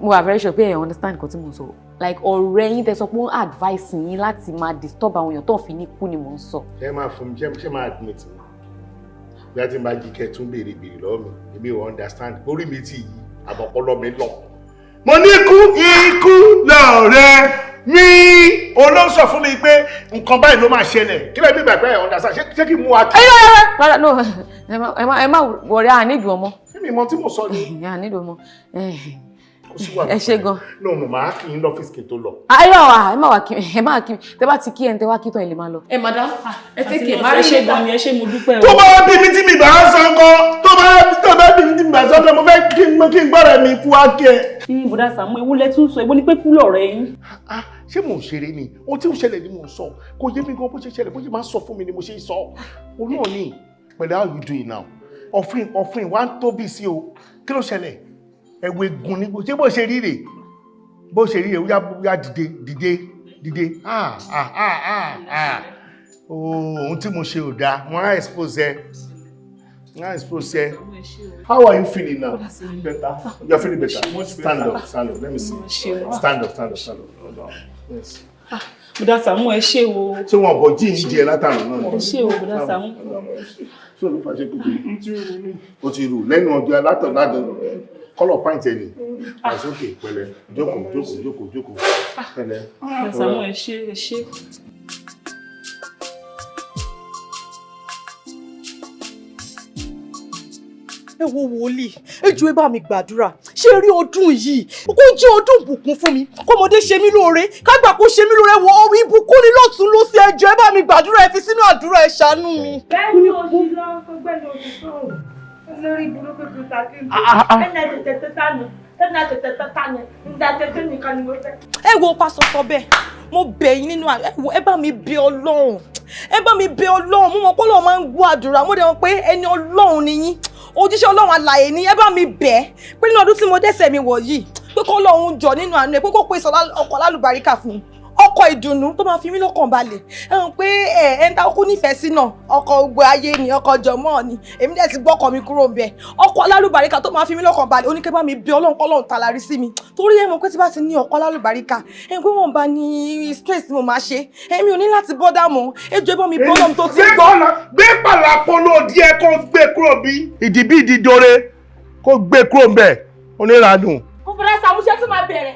Mo wà very sure pé ẹ understand nǹkan tí mo sọ. Like ọ̀rẹ́ yín tẹ́ sọ pé advice yín láti máa disturb àwọn èèyàn tó fi ní kú ni mò ń sọ. Ẹ máa fún mi, ṣé máa admit mi? Bí a ti máa jí kẹ́ tún béèrè lọ́wọ́ mi, èmi ò understand. Orí mi ti yí, àbọ̀pọ̀lọ́ mi lọ. Mo ní ikú lọ̀rẹ́ mi. Olóńsọ fún mi pé nǹkan báyìí ló máa ṣẹlẹ̀. Kí lẹ́ẹ̀ mi gbàgbé ẹ̀ understand? Ṣé kí n mú wa kí? Rárá, no, ẹ má wọ̀rẹ́ àníìdù ọmọ. Mi mọ tí mo sọ ni. Àníìdù ọmọ. Ẹ ṣe gan. No, màá kí n lọ́fíìsì kí n tó lọ. Ẹ má wà kí mi. Tẹ bá ti kí ẹ ń tẹ wá kí tán ẹ lè máa lọ. Madam, ẹ tẹ́kẹ̀ máa rí ṣe gan ni ẹ ṣe mo dúpẹ́ o. Tó bá bí mi tí mi bá ń sọ nǹkan, tó bá bí mi tí mi bá ń sọ nǹkan, mo fẹ́ kí n gbọ́dọ̀ mi kú wá kí ẹ. Bùdá Sàámú, ewu lẹ tún sọ, ewu ni pé kú lọ̀rẹ́ yín. Ṣé mò ń ṣeré ni? Ohun tí ó ṣẹlẹ̀ ni mò ń sọ. Kò yé mi gan bó ṣe ṣẹlẹ̀, bó ṣe máa ń sọ fún mi ni mo ṣe ń sọ. O náà ni, pẹ̀lú how you doing now? Ọ̀fìn wá ń tóbi sí o. Kí ló ṣẹlẹ̀? Ẹ̀wẹ̀ gùn ni, ṣé bó ṣe rí rè? Bó ṣe rí rè, ó yá dìde. Ohun tí mo ṣe ò dáa, wọ́n á expose ẹ. How are you feeling now? Better. You are feeling better. Stand up. Let me see. Stand up. Hold on. Yes. Bùdá Sàámú, ẹ ṣé o. Ṣé wọn bọ̀ jí ń jẹ látàrí náà? Ẹ ṣé o, Bùdá Sàámú. Ṣé olú fàṣẹ kúkú? O ti rù lẹ́nu ọjọ́ látọ̀ kọ́lọ̀ pàǹtì ẹni. Àìsókè pẹ̀lẹ́. Jókòó. Pẹ̀lẹ́. Bùdá Sàámú, ẹ ṣé. Ẹ wo wòlíì, ẹ jọ̀ọ́ ẹ bá mi gbàdúrà. Ṣé rí ọdún yìí kó jẹ́ ọdún ìbùkún fún mi, kọ́mọdé ṣe mí lóore, kágbà kó ṣe mí lóore, wọ ọ̀rọ̀ ìbùkún ni lọ́tún lósì. Ẹ jọ̀ọ́ ẹ bá mi gbàdúrà, ẹ fi sínú àdúrà, ẹ ṣàánú mi. Bẹ́ẹ̀ ni o ti lọ gbẹ́ni oṣù sọ̀rọ̀ lórí burúkú tó ta kí n tó ẹnà tètè tánù nígbà tètè nìkan ni mo fẹ́. Ẹ wo pásọ sọ bẹ́ẹ̀, mo bẹ̀ yín nínú ẹ bá mi bẹ̀ Ọlọ́run, mo mọ̀ pé Ọlọ́run máa ń gbọ́ àdúrà, mo dẹ̀ mọ̀ pé ẹni Ọlọ́run ni yín, òjíṣẹ́ Ọlọ́run alààyè ni. Ẹ bá mi bẹ̀ pé nínú ọdún tí mo dẹ́ṣẹ̀ mi wọ̀ yìí, pé kó Ọlọ́run jọ nínú àánú ẹ̀ pé kó pèsè ọkọ alálùbáríkà fún mi, ọkọ ìdùnnú tó máa fi mí lọ́kàn balẹ̀. Ẹ hàn pé ẹ ń ta kú nífẹ̀ẹ́ sí náà, ọkọ gbogbo ayé ni, ọkọ jọmọ́ ni, èmi dẹ̀ ti gbọ́kọ̀ mi kúrò ń bẹ̀. Ọkọ alálùbáríkà tó máa fi mí lọ́kàn balẹ̀, oníkẹ́ bá mi bẹ̀ Ọlọ́run kọ́ Ọlọ́run tàlàrí sí mi, torí ẹ mọ̀ pé tí bá ti ní ọkọ alálùbáríkà ẹ pé wọ́n bá ní stress mo máa ṣe, èmi ò ní láti bọ́dà mọ́. Ẹ jọ̀ọ́ ẹ bá mi bẹ̀ Ọlọ́run tó ti gbọ́. Gbé pàlàpọ̀lọ́ díẹ̀ kó gbé kúrò bí ìdìbí ìdídore kó gbé kúrò ń bẹ̀ oníranù. Bùdá Sàámú, ṣé tún máa bẹ̀rẹ̀?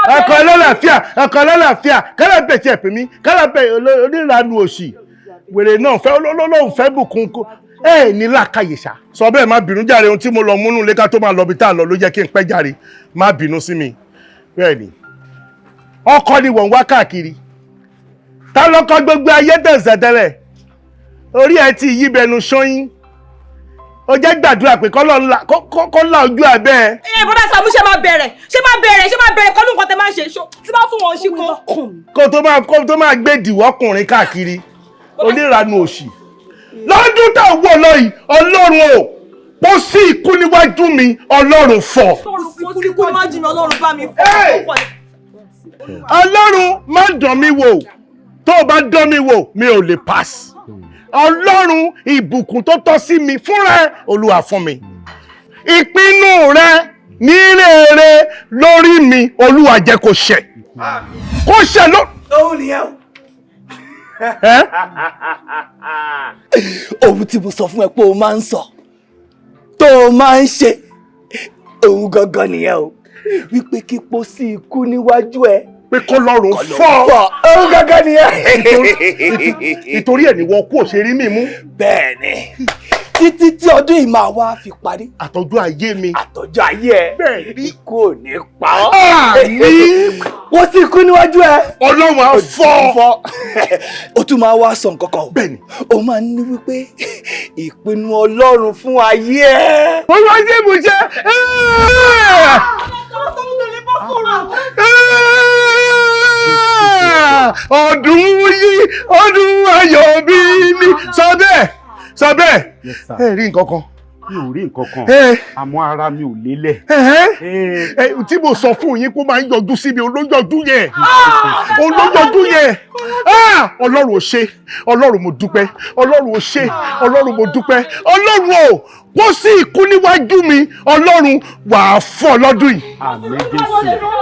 Ẹ̀kọ́ lọ́làfíà, kálá bẹ̀ tí ẹ̀ pè mí, kálá bẹ̀ oníranù òṣì. Wèrè náà olóhùn fẹ́ bùkún kó. Ní làákàyè ṣá. Sọ bẹ́ẹ̀ má bínú jàre, ohun tí mo lọ múnú léka tó máa lọ bí tá a lọ ló jẹ́ kí n pẹ́ jàre. Má bínú sí mi. Bẹ́ẹ̀ ni. Ọkọ ni wọ́n wá káàkiri. Ta lọ́kọ́ gbogbo ayé tẹ̀sẹ̀ tẹ́lẹ̀. Orí ẹ ti yí bẹnu ṣọ́yìn. Ó jẹ́ gbàdúrà pé kó lá ojú abẹ́ ẹ. Bùdá Sàámú, ṣé máa bẹ̀rẹ̀ kọ́lù nǹkan tẹ máa ń ṣe ṣó tí bá fún wọn ṣí kọ́. Kó tó máa gbé dìwọ́kùnrin káàkiri oníranu òṣì. Lọ́dún tá a wọ̀ lọ yìí, Ọlọ́run o, mo sí ikú níwájú mi, Ọlọ́run fọ̀. Ọlọ́run bá mi fọ̀. Ọlọ́run má dán mi wò, tó o bá dán mi wò, mi ò lè pass. Ọlọ́run ìbùkún tó tọ́ sí mi fúnra ẹ, Olúwa fún mi. Ìpinnu rẹ ní rere lórí mi, Olúwa jẹ́ kó ṣẹ. Kó ṣẹ ló. Òun nìyẹn o. Ohun tí mo sọ fún ẹ pé o máa ń sọ, tó o máa ń ṣe, òun gangan nìyẹn o. Wípé kí pósí ikú níwájú ẹ. Pé kó lọ́rùn fọ́. Òun gangan nìyẹn. Ìtorí ẹ̀ ni wọ́n kú òṣèré mi mú. Bẹ́ẹ̀ni. Títí tí ọdún yìí máa wá fi parí. Àtọ́jú ayé mi. Àtọ́jú ayé ẹ. Bẹ́ẹ̀ni. Ikú ò ní pa ọ́. Àmín. Wọ́n sì kú níwájú ẹ. Ọlọ́run á fọ́. O tún máa wá sọ nǹkan kan. Bẹ́ẹ̀ni. O máa ní wípé ìpinnu Ọlọ́run fún ayé ẹ. Mo máa ṣe ìbùjẹ́. Ọdún ayọ̀ bí mi. Sọ bẹ́ẹ̀. Ẹ rí nǹkan kan. mi ò rí nǹkan kan àmọ́ ara mi ò lélẹ̀. Tí mo sọ fún yín kó máa ń yọjú síbi olóyọjú yẹn Ọlọ́run ò ṣe Ọlọ́run mo dúpẹ́ Ọlọ́run ò ṣe Ọlọ́run mo dúpẹ́ Ọlọ́run ò kó sí ikú níwájú mi Ọlọ́run wà á fọ́ lọ́dún yìí. Àmín Jésù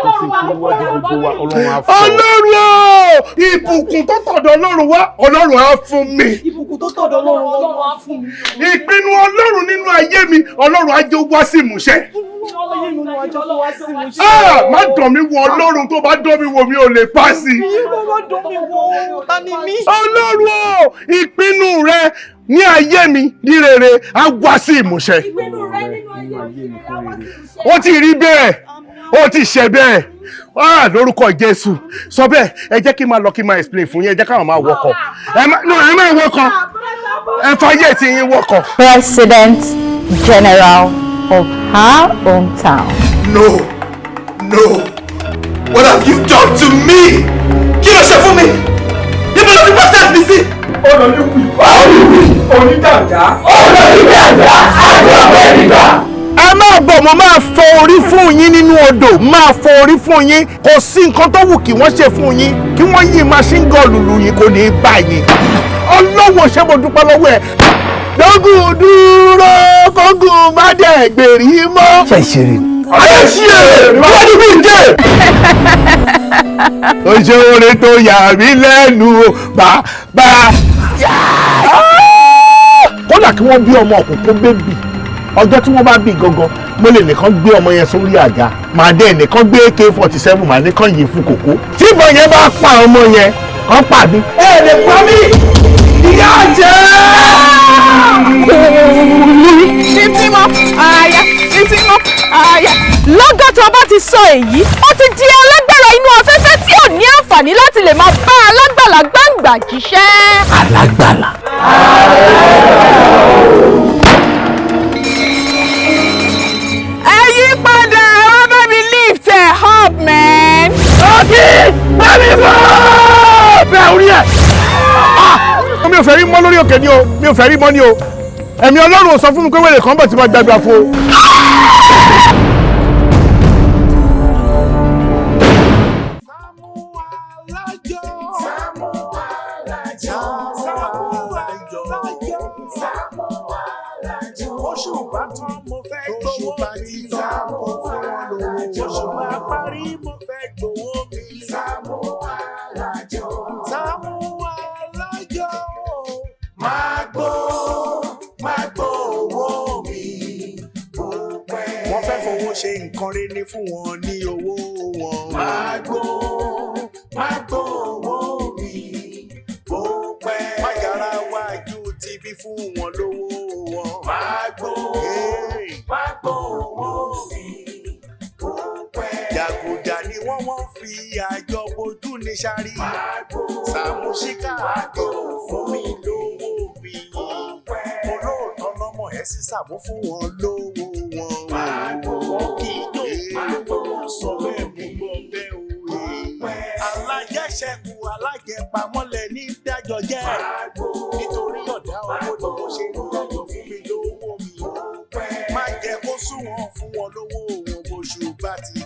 kó sí ikú níwájú gbogbo wa Ọlọ́run á fọ́. Ọlọ́run ò ìbùkún tó tọ̀dọ̀ Ọlọ́run wá Ọlọ́run á fún mi. Ìbùkún tó tọ̀dọ̀ Ọlọ́run á fún mi. Ìpinnu Ọlọ́run nínú ayé mi Ọlọ́run á jẹ́ wá sí ìmúṣẹ. Má dán mi wò Ọlọ́run tó bá dán mi wò mi ò lè pàṣẹ. Ọlọ́run ò ìpinnu rẹ ní ayé mi ní rere á wá sí ìmúṣẹ. Ó ti rí bẹ́ẹ̀ ó ti ṣe bẹ́ẹ̀ lórúkọ Jésù sọ bẹ́ẹ̀ ẹ jẹ́ kí n máa lọ kí n máa explain fún yín ẹ jẹ́ káwọn máa wọkọ̀ ẹ máa wọkọ̀ ẹ fàyè tí yín wọkọ̀. President General of our hometown. No. What have you done to me? Kí ló ṣe fún mi? Níbo ló fi process mi sí? Onídàájá. Ẹ máa bọ̀ mo máa fọ orí fún yín nínú odò máa fọ orí fún yín kò sí nǹkan tó wù kí wọ́n ṣe fún yín kí wọ́n yí machine gun lùlù yín kò ní í bá yín. Ọlọ́wọ́ ṣé mo dúpẹ́ lọ́wọ́ ẹ̀. Dógùn dúró kógùn má dẹ̀ gbèrí mọ́. Ṣé ìṣeré ni? Ayé ṣe wọ́n ní bí n jẹ́. Ó ṣe oore tó yà mí lẹ́nu bàbá. Kódà kí wọ́n bí ọmọ òkùnkùn bébì ọjọ́ tí wọ́n bá bí gangan mo lè nìkan gbé ọmọ yẹn sórí àga màá dé nìkan gbé AK-47 màá nìkan yìí fún kòkó tí ìbọn yẹn bá pa ọmọ yẹn kàn pa mí. Ẹ lè pa mí ìyá jẹ́. títí mọ́ àyà lọ́gọ́ tó bá ti sọ èyí ó ti di alágbára inú afẹ́fẹ́ tí ò ní àǹfààní láti lè máa bá alágbàlá gbàǹgbà jíṣẹ́. Alágbàlá. Padà wá bá mi lift ẹ̀ up man. Bá mi bọ́ bẹ́ẹ̀ orí ẹ̀. Mi ò fẹ́ rí mọ́ lórí òkè ni o mi ò fẹ́ rí mọ́ ni o ẹ̀mí Ọlọ́run ò sọ fún mi pé wèrè kan bọ̀ tí mo gbàgbà fún o. Oṣù bá tán mo fẹ́ gbowó mi. Oṣù bá parí mo fẹ́ gbowó mi. SAAMU ALAJO. SAAMU ALAJO. Máa gbó owó mi. Wọ́n fẹ́ fowó ṣe nǹkan rere fún wọn ní owó wọn. Máa gbó owó mi. Má yára wájú tibí fún wọn lówó wọn. Máa gbó owó mi. Jàgùjà ni wọ́n fi àjọ bojú ní sáré. SAAMU ṣíkà àdé fún mi lówó mi. Olóòótọ́ lọ́mọ ẹ̀ sí SAAMU fún wọn lówó wọn. Wọ́n kì í yóò sọ bẹ́ẹ̀ mú gbọ́ bẹ́ẹ̀ o. Alájẹṣẹ́kù alájẹpamọ́lẹ̀ ní dájọ́ jẹ́. Nítorí ọ̀dá owó ni mo ṣe ń dájọ́ fún mi lówó mi. Má jẹ́ kó sún wọn fún wọn lówó wọn bóṣù bá ti